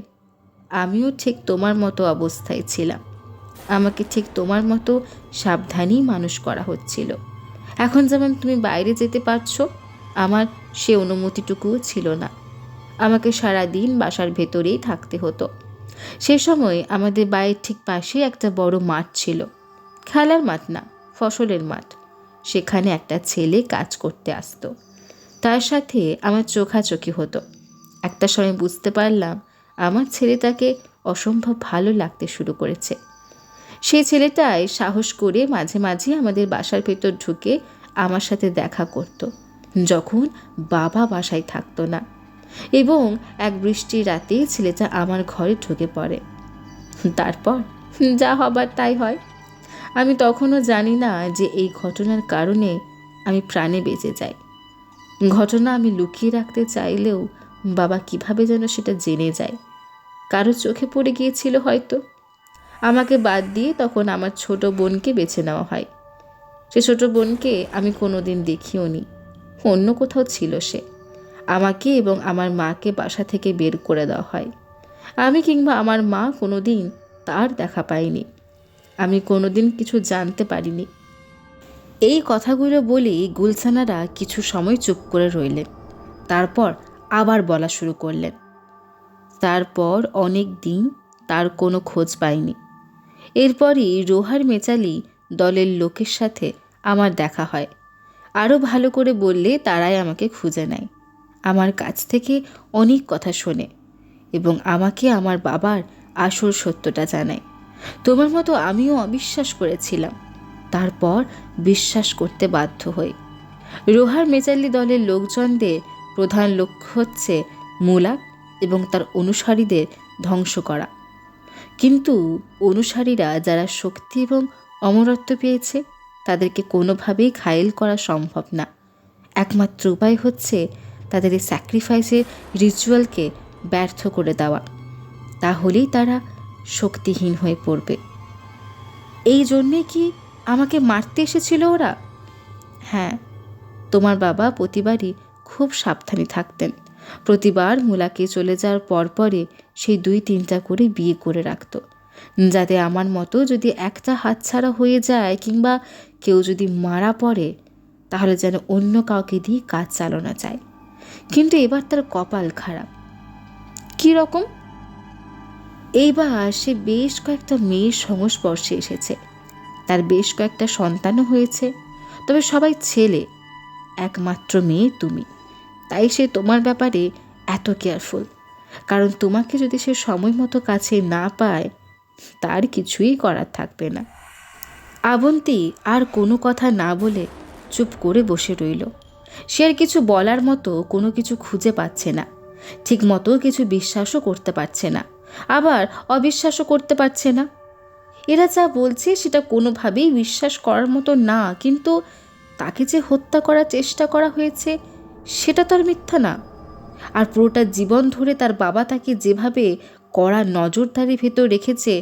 আমিও ঠিক তোমার মতো অবস্থায় ছিলাম। আমাকে ঠিক তোমার মতো সাবধানেই মানুষ করা হচ্ছিল। এখন যেমন তুমি বাইরে যেতে পারছো, আমার সে অনুমতিটুকুও ছিল না। আমাকে সারাদিন বাসার ভেতরেই থাকতে হতো। সে সময় আমাদের বাড়ির ঠিক পাশে একটা বড় মাঠ ছিল, খেলার মাঠ না, ফসলের মাঠ। সেখানে একটা ছেলে কাজ করতে আসতো। তার সাথে আমার চোখাচোখি হতো। একটা সময় বুঝতে পারলাম আমার ছেলেটাকে অসম্ভব ভালো লাগতে শুরু করেছে। সেই ছেলেটাই সাহস করে মাঝে মাঝে আমাদের বাসার ভেতর ঢুকে আমার সাথে দেখা করত, যখন বাবা বাসায় থাকতো না। এবং এক বৃষ্টির রাতে ছেলেটা আমার ঘরে ঢুকে পড়ে। তারপর যা হবার তাই হয়। আমি তখনও জানি না যে এই ঘটনার কারণে আমি প্রাণে বেঁচে যাই। ঘটনা আমি লুকিয়ে রাখতে চাইলেও বাবা কিভাবে যেন সেটা জেনে যায়। কারো চোখে পড়ে গিয়েছিল হয়তো। আমাকে বাদ দিয়ে তখন আমার ছোট বোনকে বেছে নেওয়া হয়। সে ছোট বোনকে আমি কোনোদিন দেখিও নি, অন্য কোথাও ছিল সে। আমাকে এবং আমার মাকে বাসা থেকে বের করে দেওয়া হয়। আমি কিংবা আমার মা কোনোদিন তার দেখা পাইনি। আমি কোনোদিন কিছু জানতে পারিনি। এই কথাগুলো বলেই গুলশানারা কিছু সময় চুপ করে রইলেন। তারপর আবার বলা শুরু করলেন। তারপর অনেক দিন তার কোনো খোঁজ পাইনি। এরপরই রোহার মেচালি দলের লোকের সাথে আমার দেখা হয়। আরও ভালো করে বললে তারাই আমাকে খুঁজে নেয়, আমার কাছ থেকে অনেক কথা শোনে এবং আমাকে আমার বাবার আসল সত্যটা জানায়। তোমার মতো আমিও অবিশ্বাস করেছিলাম, তারপর বিশ্বাস করতে বাধ্য হই। রোহার মেচালি দলের লোকজনদের প্রধান লক্ষ্য হচ্ছে মুলাক এবং তার অনুসারীদের ধ্বংস করা। কিন্তু অনুসারীরা যারা শক্তি এবং অমরত্ব পেয়েছে তাদেরকে কোনোভাবেই ঘায়েল করা সম্ভব না। একমাত্র উপায় হচ্ছে তাদের এই স্যাক্রিফাইসের রিচুয়ালকে ব্যর্থ করে দেওয়া, তাহলেই তারা শক্তিহীন হয়ে পড়বে। এই জন্যে কি আমাকে মারতে এসেছিল ওরা? হ্যাঁ, তোমার বাবা প্রতিবারই খুব সাবধানে থাকতেন। প্রতিবার মুলাকে চলে যাওয়ার পরপরে সেই 2-3টা করে বিয়ে করে রাখত, যাতে আমার মতো যদি একটা হাতছাড়া হয়ে যায় কিংবা কেউ যদি মারা পড়ে তাহলে যেন অন্য কাউকে দিয়ে কাজ চালানো যায়। কিন্তু এবার তার কপাল খারাপ। কী রকম? এইবার সে বেশ কয়েকটা মেয়ের সংস্পর্শে এসেছে, তার বেশ কয়েকটা সন্তানও হয়েছে, তবে সবাই ছেলে। একমাত্র মেয়ে তুমি, তাই সে তোমার ব্যাপারে এত কেয়ারফুল। কারণ তোমাকে যদি সে সময় মতো কাছে না পায় তার কিছুই করার থাকবে না। আবন্তী আর কোনো কথা না বলে চুপ করে বসে রইল। সে আর কিছু বলার মতো কোনো কিছু খুঁজে পাচ্ছে না, ঠিক মতো কিছু বিশ্বাসও করতে পারছে না, আবার অবিশ্বাসও করতে পারছে না। এরা যা বলছে সেটা কোনোভাবেই বিশ্বাস করার মতো না, কিন্তু তাকে যে হত্যা করার চেষ্টা করা হয়েছে সেটা তো আর মিথ্যা না। আর পুরোটা জীবন ধরে তার বাবা তাকে যেভাবে কড়া নজরদারির ভেতর রেখেছে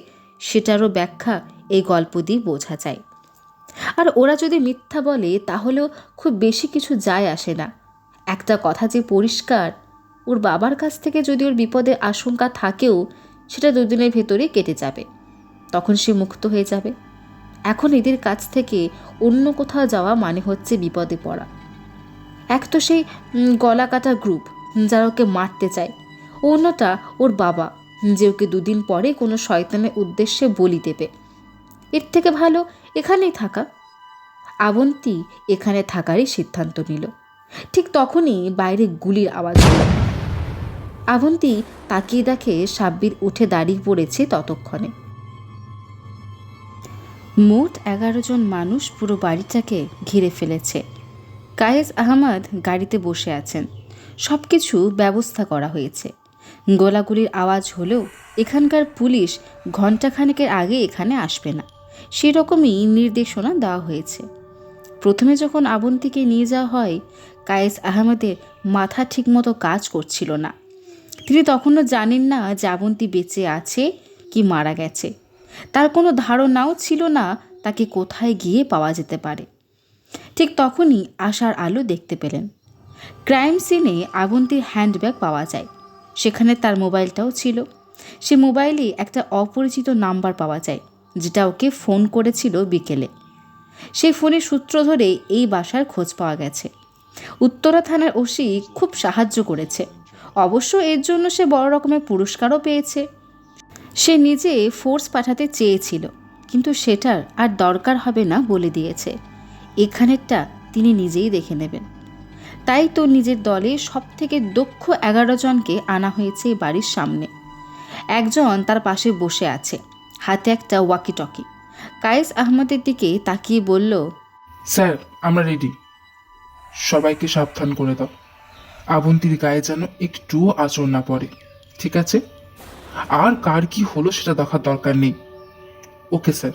সেটারও ব্যাখ্যা এই গল্প দিয়ে বোঝা যায়। আর ওরা যদি মিথ্যা বলে তাহলেও খুব বেশি কিছু যায় আসে না। একটা কথা যে পরিষ্কার, ওর বাবার কাছ থেকে যদি ওর বিপদের আশঙ্কা থাকেও সেটা 2 দিনের ভেতরেই কেটে যাবে, তখন সে মুক্ত হয়ে যাবে। এখন এদের কাছ থেকে অন্য কোথাও যাওয়া মানে হচ্ছে বিপদে পড়া। এক তো সেই গলা কাটা গ্রুপ যারা ওকে মারতে চায়, অন্যটা ওর বাবা যে ওকে 2 দিন পরে কোনো শয়তানের উদ্দেশ্যে বলি দেবে। এর থেকে ভালো এখানেই থাকা। আবন্তী এখানে থাকারই সিদ্ধান্ত নিল। ঠিক তখনই বাইরে গুলির আওয়াজ হলো। আবন্তী তাকিয়ে দেখে সাব্বির উঠে দাঁড়িয়ে পড়েছে ততক্ষণে। মোট 11 জন মানুষ পুরো বাড়িটাকে ঘিরে ফেলেছে। কায়েস আহমদ গাড়িতে বসে আছেন, সব কিছু ব্যবস্থা করা হয়েছে। গোলাগুলির আওয়াজ হলেও এখানকার পুলিশ ঘণ্টাখানেকের আগে এখানে আসবে না, সেরকমই নির্দেশনা দেওয়া হয়েছে। প্রথমে যখন আবন্তীকে নিয়ে যাওয়া হয় কায়েস আহমদের মাথা ঠিকমতো কাজ করছিল না। তিনি তখনও জানেন না যে আবন্তী বেঁচে আছে কি মারা গেছে। তার কোনো ধারণাও ছিল না তাকে কোথায় গিয়ে পাওয়া যেতে পারে। ঠিক তখনই আশার আলো দেখতে পেলেন। ক্রাইম সিনে আবন্তীর হ্যান্ডব্যাগ পাওয়া যায়, সেখানে তার মোবাইলটাও ছিল। সে মোবাইলে একটা অপরিচিত নাম্বার পাওয়া যায় যেটা ওকে ফোন করেছিল বিকেলে। সেই ফোনের সূত্র ধরে এই বাসার খোঁজ পাওয়া গেছে। উত্তরা থানার ওসি খুব সাহায্য করেছে, অবশ্য এর জন্য সে বড় রকমের পুরস্কারও পেয়েছে। সে নিজে ফোর্স পাঠাতে চেয়েছিল, কিন্তু সেটার আর দরকার হবে না বলে দিয়েছে। এখানেরটা তিনি নিজেই দেখে নেবেন। তাই তো নিজের দলে সবথেকে দক্ষ 11 জনকে আনা হয়েছে এই বাড়ির সামনে। একজন তার পাশে বসে আছে, হাতে একটা ওয়াকি টকি। কায়েস আহমদের দিকে তাকিয়ে বলল, স্যার আমরা রেডি, সবাইকে সাবধান করে দাও। আবন্তীর গায়ে যেন একটুও আঁচড় না পড়ে, ঠিক আছে? আর কার কি হলো সেটা দেখার দরকার নেই। Okay sir.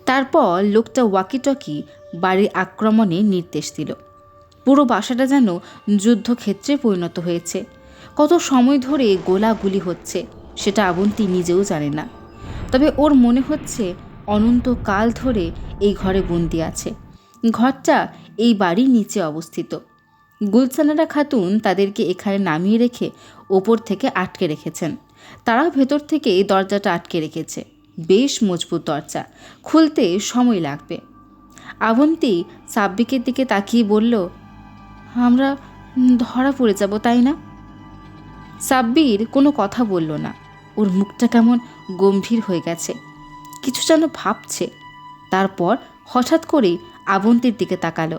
তারপর লোকটা ওয়াকি টকি বাড়ির আক্রমণের নির্দেশ দিল। পুরো বাসাটা যেন যুদ্ধক্ষেত্রে পরিণত হয়েছে। কত সময় ধরে গোলাগুলি হচ্ছে সেটা আবন্তী নিজেও জানে না, তবে ওর মনে হচ্ছে অনন্তকাল ধরে এই ঘরে বন্দি আছে। ঘরটা এই বাড়ির নিচে অবস্থিত। গুলসানারা খাতুন তাদেরকে এখানে নামিয়ে রেখে ওপর থেকে আটকে রেখেছেন। তারা ভেতর থেকে দরজাটা আটকে রেখেছে, বেশ মজবুত দরজা, খুলতে সময় লাগবে। আবন্তী সাব্বিকের দিকে তাকিয়ে বলল, আমরা ধরা পড়ে যাব তাই না? সাব্বির কোনো কথা বলল না। ওর মুখটা কেমন গম্ভীর হয়ে গেছে, কিছু যেন ভাবছে। তারপর হঠাৎ করেই আবন্তীর দিকে তাকালো,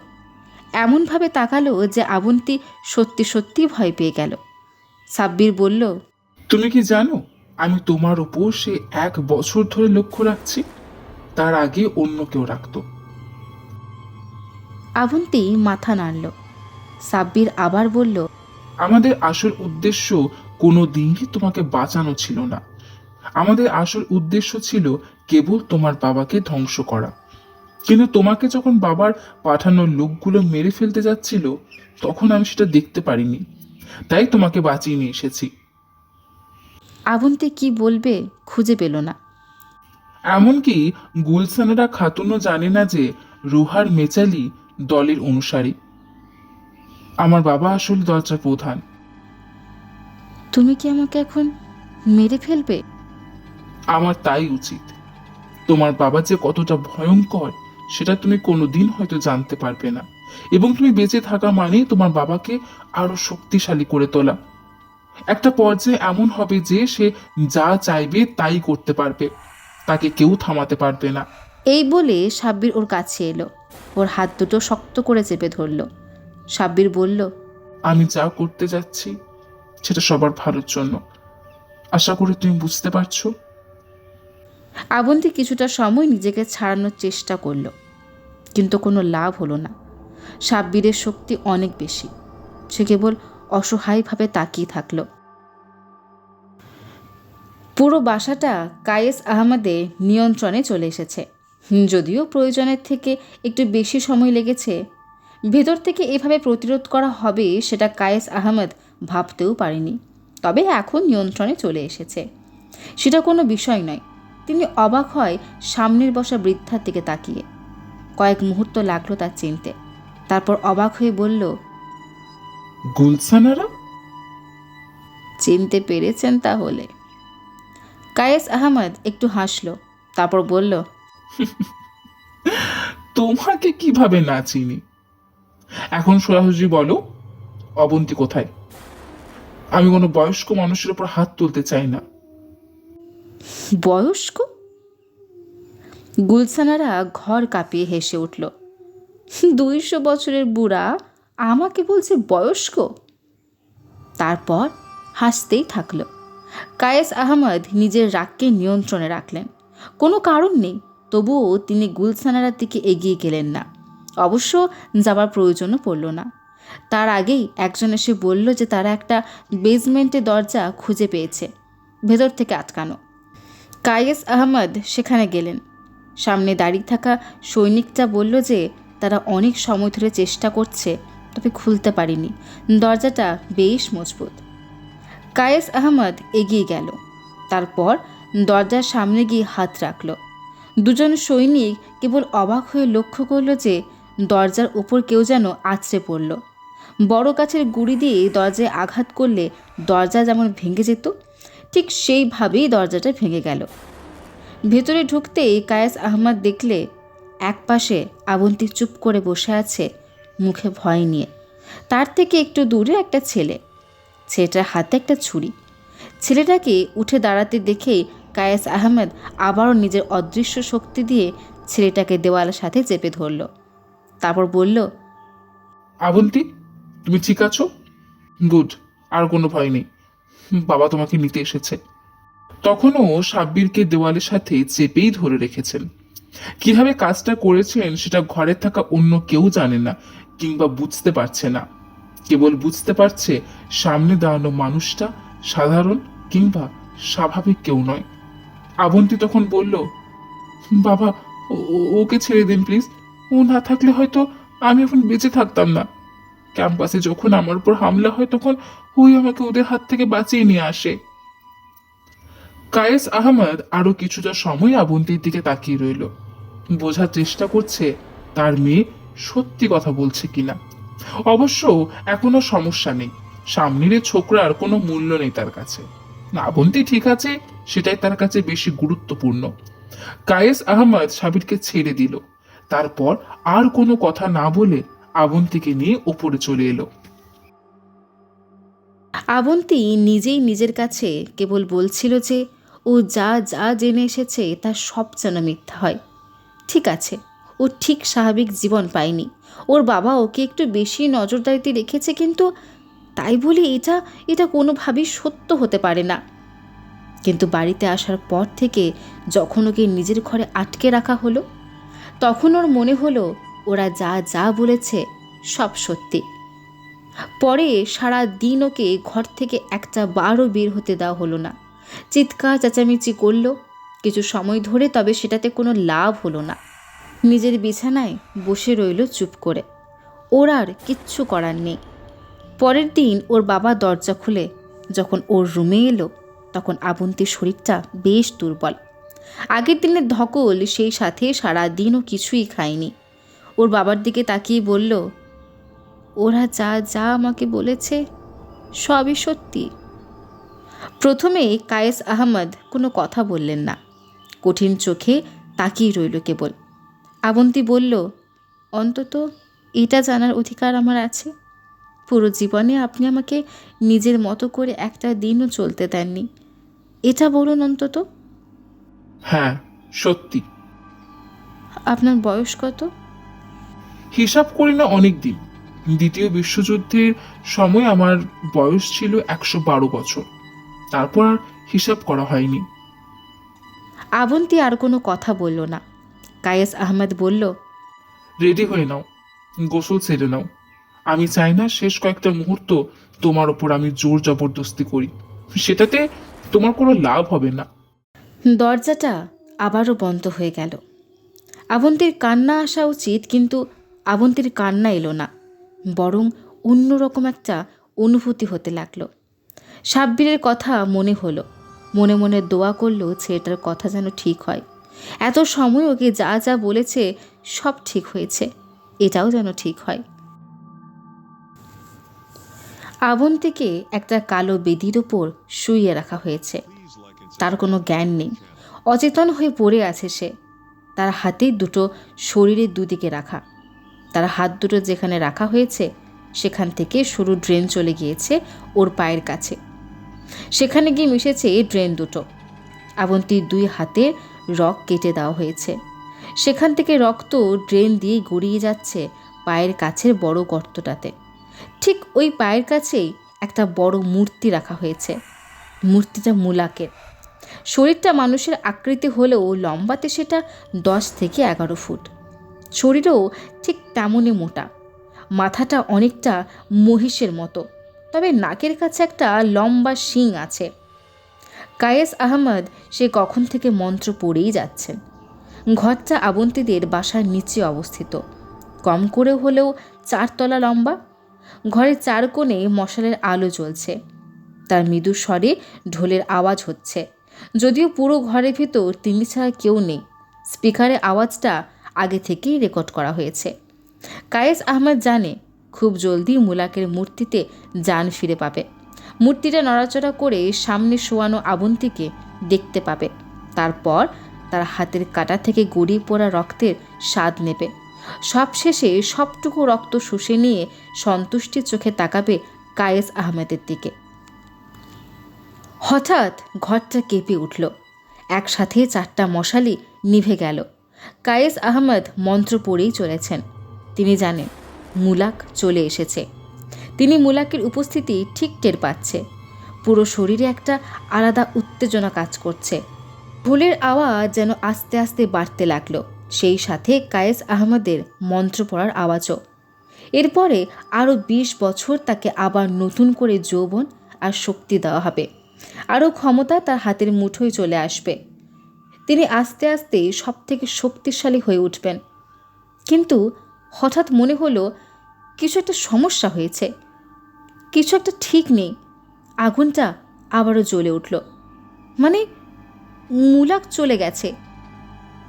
এমনভাবে তাকালো যে আবন্তী সত্যি সত্যি ভয় পেয়ে গেল। সাব্বির বলল, তুমি কি জানো আমি তোমার উপর সে 1 বছর ধরে লক্ষ্য রাখছি? তার আগে অন্য কেউ রাখতো। আবন্তী মাথা নাড়ল। সাব্বির আবার বলল, আমাদের আসল উদ্দেশ্য কোনো দিনই তোমাকে বাঁচানো ছিল না। আমাদের আসল উদ্দেশ্য ছিল কেবল তোমার বাবাকে ধ্বংস করা। কিন্তু তোমাকে যখন বাবার পাঠানো লোকগুলো মেরে ফেলতে যাচ্ছিল, তখন আমি সেটা দেখতে পারিনি, তাই তোমাকে বাঁচিয়ে নিয়ে এসেছি। আবন্তী কি বলবে খুঁজে পেল না। এমনকি গুলসানারা খাতুনও জানে না যে রোহার মেচালি দলের অনুসারী। আমার বাবা আসল দরজা প্রধান। তুমি কি আমাকে এখন মেরে ফেলবে? আমার তাই উচিত। তোমার বাবা যে কতটা ভয়ঙ্কর সেটা তুমি কোনোদিন হয়তো জানতে পারবে না, এবং তুমি বেঁচে থাকা মানে তোমার বাবাকে আরো শক্তিশালী করে তোলা। একটা পর্যায়ে এমন হবে যে সে যা চাইবে তাই করতে পারবে, তাকে কেউ থামাতে পারবে না। এই বলে সাব্বির ওর কাছে এলো, ওর হাত দুটো শক্ত করে চেপে ধরল। সাব্বির বলল, আমি যা করতে যাচ্ছি সেটা সবার ভালোর জন্য। আশা করি তুমি বুঝতে পারছো। আবন্তী কিছুটা সময় নিজেকে ছাড়ানোর চেষ্টা করলো, কিন্তু কোনো লাভ হলো না। সাব্বিরের শক্তি অনেক বেশি। সে কেবল অসহায়ভাবে তাকিয়ে থাকলো। পুরো বাসাটা কায়েস আহমেদের নিয়ন্ত্রণে চলে এসেছে। যদিও প্রয়োজনের থেকে একটু বেশি সময় লেগেছে। ভেতর থেকে এভাবে প্রতিরোধ করা হবে সেটা কায়েস আহমেদ ভাবতেও পারেনি। তবে এখন নিয়ন্ত্রণে চলে এসেছে, সেটা কোনো বিষয় নয়। তিনি অবাক হয় সামনের বসা বৃদ্ধার দিকে তাকিয়ে। কয়েক মুহূর্ত লাগলো তার চিনতে। তারপর অবাক হয়ে বলল, গুলসানারা? চিনতে পেরেছেন তাহলে? কায়েস আহমেদ একটু হাসল, তারপর বলল, তোমাকে কিভাবে না চিনি? এখন সোজাসুজি বলো, অবন্তী কোথায়? আমি কোনো বয়স্ক মানুষের উপর হাত তুলতে চাই না। বয়স্ক? গুলসানারা ঘর কাঁপিয়ে হেসে উঠল। 200 বছরের বুড়া আমাকে বলছে বয়স্ক? তারপর হাসতেই থাকলো। কায়েস আহমেদ নিজের রাগকে নিয়ন্ত্রণে রাখলেন। কোনো কারণ নেই, তবুও তিনি গুলসানারার দিকে এগিয়ে গেলেন না। অবশ্য যাবার প্রয়োজনও পড়ল না। তার আগেই একজন এসে বলল যে তারা একটা বেসমেন্টে দরজা খুঁজে পেয়েছে, ভেতর থেকে আটকানো। কায়েস আহমেদ সেখানে গেলেন। সামনে দাঁড়িয়ে থাকা সৈনিকটা বলল যে তারা অনেক সময় ধরে চেষ্টা করছে, তবে খুলতে পারেনি। দরজাটা বেশ মজবুত। কায়েস আহমেদ এগিয়ে গেল, তারপর দরজার সামনে গিয়ে হাত রাখল। দুজন সৈনিক কেবল অবাক হয়ে লক্ষ্য করল যে দরজার উপর কেউ যেন আছড়ে পড়ল। বড় গাছের গুঁড়ি দিয়ে দরজায় আঘাত করলে দরজা যেমন ভেঙে যেত, ঠিক সেইভাবেই দরজাটা ভেঙে গেল। ভেতরে ঢুকতেই কায়েস আহমেদ দেখলে একপাশে আবন্তী চুপ করে বসে আছে, মুখে ভয় নিয়ে। তার থেকে একটু দূরে একটা ছেলেটার হাতে একটা ছুরি। ছেলেটাকে উঠে দাঁড়াতে দেখেই কায়েস আহমেদ আবারও নিজের অদৃশ্য শক্তি দিয়ে ছেলেটাকে দেওয়ালের সাথে চেপে ধরল। তারপর বলল, আবন্তী, তুমি ঠিক আছো? গুড, আর কোনো ভয় নেই। বাবা তোমাকে নিতে এসেছে। তখনও সাব্বিরকে দেওয়ালের সাথে চেপেই ধরে রেখেছেন। কিভাবে কাজটা করেছেন সেটা ঘরে থাকা অন্য কেউ জানে না, কিংবা বুঝতে পারছে না। কেবল বুঝতে পারছে সামনে দাঁড়ানো মানুষটা সাধারণ কিংবা স্বাভাবিক কেউ নয়। আবন্তী তখন বলল, বাবা, ওকে ছেড়ে দিন প্লিজ। ও না থাকলে হয়তো আমি এখন বেঁচে থাকতাম না। ক্যাম্পাসে যখন আমার উপর হামলা হয় তখন ওই আমাকে ওদের হাত থেকে বাঁচিয়ে নিয়ে আসে। কায়েস আহমেদ আরো কিছুটা সময় আবন্তীর দিকে তাকিয়ে রইল, বোঝার চেষ্টা করছে তার মেয়ে সত্যি কথা বলছে কিনা। অবশ্য এখনো সমস্যা নেই, সামনের ছোকরার কোনো মূল্য নেই তার কাছে। আবন্তী ঠিক আছে, সেটাই তার কাছে বেশি গুরুত্বপূর্ণ। কায়েস আহমেদ সাবিরকে ছেড়ে দিল, তারপর আর কোনো কথা না বলে আবন্তীকে নিয়ে ওপরে চলে এলো। আবন্তী নিজেই নিজের কাছে কেবল বলছিল যে ও যা যা জেনে এসেছে তা সব যেন মিথ্যা হয়। ঠিক আছে, ও ঠিক স্বাভাবিক জীবন পায়নি, ওর বাবা ওকে একটু বেশি নজরদারিতে রেখেছে, কিন্তু তাই বলে এটা এটা কোনোভাবেই সত্য হতে পারে না। কিন্তু বাড়িতে আসার পর থেকে যখন ওকে নিজের ঘরে আটকে রাখা হলো, তখন ওর মনে হলো ওরা যা যা বলেছে সব সত্যি। পরে সারা দিন ওকে ঘর থেকে একটা বারও বের হতে দেওয়া হলো না। চিৎকার চেঁচামেচি করলো কিছু সময় ধরে, তবে সেটাতে কোনো লাভ হলো না। নিজের বিছানায় বসে রইল চুপ করে। ওর আর কিচ্ছু করার নেই। পরের দিন ওর বাবা দরজা খুলে যখন ওর রুমে এলো, তখন আবন্তীর শরীরটা বেশ দুর্বল। আগের দিনের ধকল, সেই সাথে সারা দিনও কিছুই খায়নি। ওর বাবার দিকে তাকিয়ে বলল, ওরা যা যা আমাকে বলেছে সবই সত্যি। প্রথমে কায়েস আহমদ কোনো কথা বললেন না, কঠিন চোখে তাকিয়ে রইল কেবল। আবন্তী বলল, অন্তত এটা জানার অধিকার আমার আছে, পুরো জীবনে আপনি আমাকে নিজের মতো করে একটা দিনও চলতে দেননি, এটা বলুন অন্তত। হ্যাঁ, সত্যি। আপনার বয়স কত? হিসাব করি না অনেক দিন। দ্বিতীয় বিশ্বযুদ্ধের সময় আমার বয়স ছিল 112 বছর। তারপর আর হিসাব করা হয়নি। আবন্তী আর কোনো কথা বলল না। কায়েস আহমেদ বলল, রেডি হয়ে নাও, গোসল সেরে নাও। আমি চাই না শেষ কয়েকটা মুহূর্ত তোমার ওপর আমি জোর জবরদস্তি করি, সেটাতে তোমার কোনো লাভ হবে না। দরজাটা আবারও বন্ধ হয়ে গেল। আবন্তীর কান্না আসা উচিত, কিন্তু আবন্তীর কান্না এলো না, বরং অন্যরকম একটা অনুভূতি হতে লাগলো। সাব্বিরের কথা মনে হলো, মনে মনে দোয়া করলো ছেলেটার কথা যেন ঠিক হয়। এত সময় ওকে যা যা বলেছে সব ঠিক হয়েছে, এটাও যেন ঠিক হয়। আবন্তীকে একটা কালো বেদির ওপর শুইয়ে রাখা হয়েছে। তার কোনো জ্ঞান নেই, অচেতন হয়ে পড়ে আছে সে। তার হাতে দুটো শরীরের দুদিকে রাখা। তার হাত দুটো যেখানে রাখা হয়েছে সেখান থেকে সরু ড্রেন চলে গিয়েছে ওর পায়ের কাছে, সেখানে গিয়ে মিশেছে ড্রেন দুটো। আবন্তীর দুই হাতের রক কেটে দেওয়া হয়েছে, সেখান থেকে রক্ত ড্রেন দিয়ে গড়িয়ে যাচ্ছে পায়ের কাছের বড় গর্তটাতে। ঠিক ওই পায়ের কাছেই একটা বড় মূর্তি রাখা হয়েছে। মূর্তিটা মুলাকের। শরীরটা মানুষের আকৃতি হলেও লম্বাতে সেটা 10 থেকে 11 ফুট। শরীরও ঠিক তেমনই মোটা। মাথাটা অনেকটা মহিষের মতো, তবে নাকের কাছে একটা লম্বা শিং আছে। কায়েস আহমদ সে কখন থেকে মন্ত্র পড়েই যাচ্ছেন। ঘরটা আবন্তীদের বাসার নিচে অবস্থিত, কম করে হলেও 4 তলা লম্বা। ঘরের 4 কোণে মশালের আলো জ্বলছে, তার মৃদু স্বরে ঢোলের আওয়াজ হচ্ছে। যদিও পুরো ঘরের ভিতর তিনি ছাড়া কেউ নেই, স্পিকারের আওয়াজটা আগে থেকেই রেকর্ড করা হয়েছে। কায়েস আহমদ জানে খুব জলদি মুলাকের মূর্তিতে জান ফিরে পাবে। মূর্তিটা নড়াচড়া করে সামনে শোয়ানো আবন্তীকে দেখতে পাবে। তারপর তার হাতের কাটা থেকে গড়িয়ে পড়া রক্তের স্বাদ নেবে। সবশেষে সবটুকু রক্ত শুষে নিয়ে সন্তুষ্টির চোখে তাকাবে কায়েস আহমেদের দিকে। হঠাৎ ঘরটা কেঁপে উঠল। একসাথে 4টা মশালি নিভে গেল। কায়েস আহমদ মন্ত্র পড়েই চলেছেন। তিনি জানেন মুলাক চলে এসেছে। তিনি মুলাকের উপস্থিতি ঠিক টের পাচ্ছে। পুরো শরীরে একটা আলাদা উত্তেজনা কাজ করছে। ঢোলের আওয়াজ যেন আস্তে আস্তে বাড়তে লাগলো, সেই সাথে কায়েস আহমদের মন্ত্র পড়ার আওয়াজও। এরপরে আরও 20 বছর তাকে আবার নতুন করে যৌবন আর শক্তি দেওয়া হবে। আরও ক্ষমতা তার হাতের মুঠোয় চলে আসবে। তিনি আস্তে আস্তে সব থেকে শক্তিশালী হয়ে উঠবেন। কিন্তু হঠাৎ মনে হলো কিছু একটা সমস্যা হয়েছে, কিছু একটা ঠিক নেই। আগুনটা আবারও জ্বলে উঠল। মানে মুলাক চলে গেছে।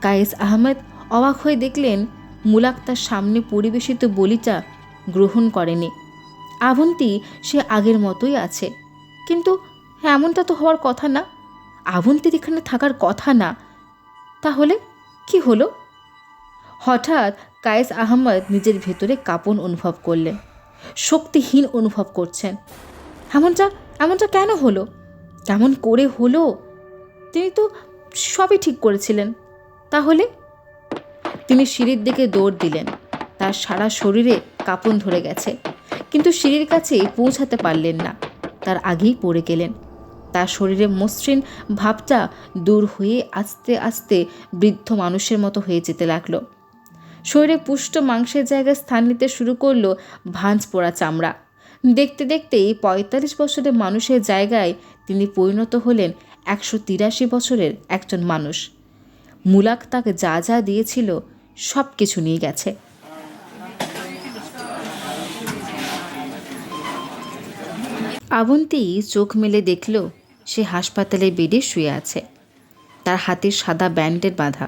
কায়েস আহমদ অবাক হয়ে দেখলেন মুলাক তার সামনে পরিবেশিত বলিটা গ্রহণ করেনি। আবন্তী সে আগের মতোই আছে, কিন্তু এমনটা তো হওয়ার কথা না। আবন্তীর এখানে থাকার কথা না। তাহলে কি হলো? হঠাৎ কায়েস আহমদ নিজের ভেতরে কাঁপন অনুভব করলেন, শক্তিহীন অনুভব করছেন। এমনটা এমনটা কেন হলো? কেমন করে হলো? তিনি তো সবই ঠিক করেছিলেন। তাহলে? তিনি সিঁড়ির দিকে দৌড় দিলেন। তার সারা শরীরে কাঁপন ধরে গেছে, কিন্তু সিঁড়ির কাছে পৌঁছাতে পারলেন না। তার আগেই পড়ে গেলেন। তার শরীরে মসৃণ ভাবটা দূর হয়ে আস্তে আস্তে বৃদ্ধ মানুষের মতো হয়ে যেতে লাগলো। শরীরে পুষ্ট মাংসের জায়গায় স্থান নিতে শুরু করলো ভাঁজ পোড়া চামড়া। দেখতে দেখতেই ৪৫ বছরের মানুষের জায়গায় তিনি পরিণত হলেন ১৮৩ বছরের একজন মানুষ। মুলাক তাকে যা যা দিয়েছিল সব কিছু নিয়ে গেছে। আবন্তী চোখ মেলে দেখল সে হাসপাতালের বেডে শুয়ে আছে। তার হাতে সাদা ব্যান্ডেড বাঁধা।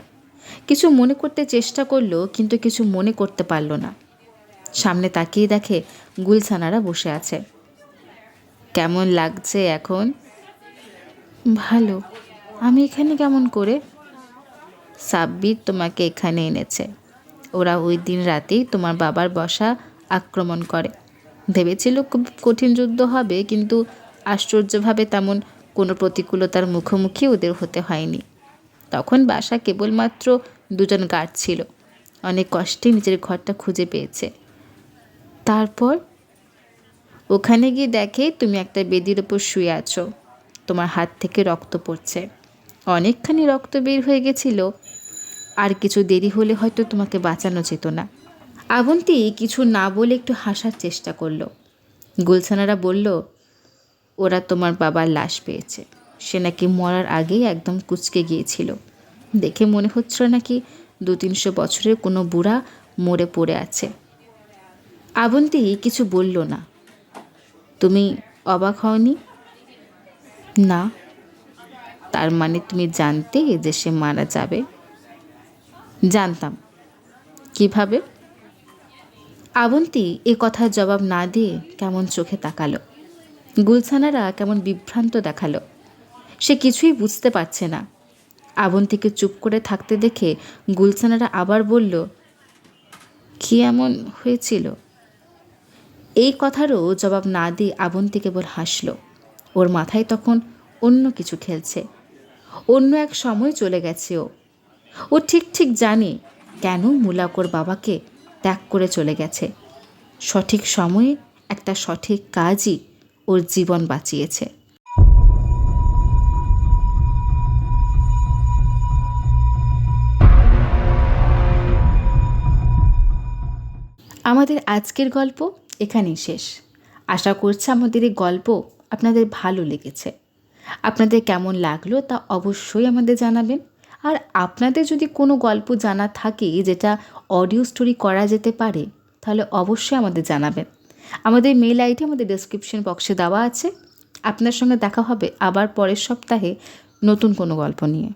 কিছু মনে করতে চেষ্টা করলো, কিন্তু কিছু মনে করতে পারল না। সামনে তাকিয়ে দেখে গুলছানারা বসে আছে। কেমন লাগছে এখন? ভালো। আমি এখানে কেমন করে? সাব্বির তোমাকে এখানে এনেছে। ওরা ওই দিন রাতেই তোমার বাবার বসা আক্রমণ করে। ভেবেছিল খুব কঠিন যুদ্ধ হবে, কিন্তু আশ্চর্যভাবে তেমন কোনো প্রতিকূলতার মুখোমুখি ওদের হতে হয়নি। তখন বাসা কেবলমাত্র 2জন গার্ড ছিল। অনেক কষ্টে নিজের ঘরটা খুঁজে পেয়েছে। তারপর ওখানে গিয়ে দেখে তুমি একটা বেদির ওপর শুয়ে আছো। তোমার হাত থেকে রক্ত পড়ছে। অনেকখানি রক্ত বের হয়ে গেছিল। আর কিছু দেরি হলে হয়তো তোমাকে বাঁচানো যেত না। আবন্তী কিছু না বলে একটু হাসার চেষ্টা করলো। গুলছানারা বলল, ওরা তোমার বাবার লাশ পেয়েছে। সে নাকি মরার আগেই একদম কুঁচকে গিয়েছিল। দেখে মনে হচ্ছিল নাকি 200-300 বছরের কোনো বুড়া মরে পড়ে আছে। আবন্তী কিছু বলল না। তুমি অবাক হওনি? না। তার মানে তুমি জানতে যে সে মারা যাবে? জানতাম। কিভাবে? আবন্তী এ কথার জবাব না দিয়ে কেমন চোখে তাকালো। গুলছানারা কেমন বিভ্রান্ত দেখালো। সে কিছুই বুঝতে পারছে না। আবন্তীকে চুপ করে থাকতে দেখে গুলছানারা আবার বলল, কি এমন হয়েছিল? এই কথারও জবাব না দিয়ে আবন্তী কেবল হাসল। ওর মাথায় তখন অন্য কিছু খেলছে। অন্য এক সময় চলে গেছে ও ঠিক ঠিক জানে কেন মুলাক ওর বাবাকে ত্যাগ করে চলে গেছে। সঠিক সময়ে একটা সঠিক কাজই ওর জীবন বাঁচিয়েছে। আমাদের আজকের গল্প এখানেই শেষ। আশা করছি আমাদের এই গল্প আপনাদের ভালো লেগেছে। আপনাদের কেমন লাগলো তা অবশ্যই আমাদের জানাবেন। আর আপনাদের যদি কোনো গল্প জানা থাকে যেটা অডিও স্টোরি করা যেতে পারে, তাহলে অবশ্যই আমাদের জানাবেন। আমাদের মেল আইডি আমাদের ডেসক্রিপশন বক্সে দেওয়া আছে। আপনার সঙ্গে দেখা হবে আবার পরের সপ্তাহে নতুন কোনো গল্প নিয়ে।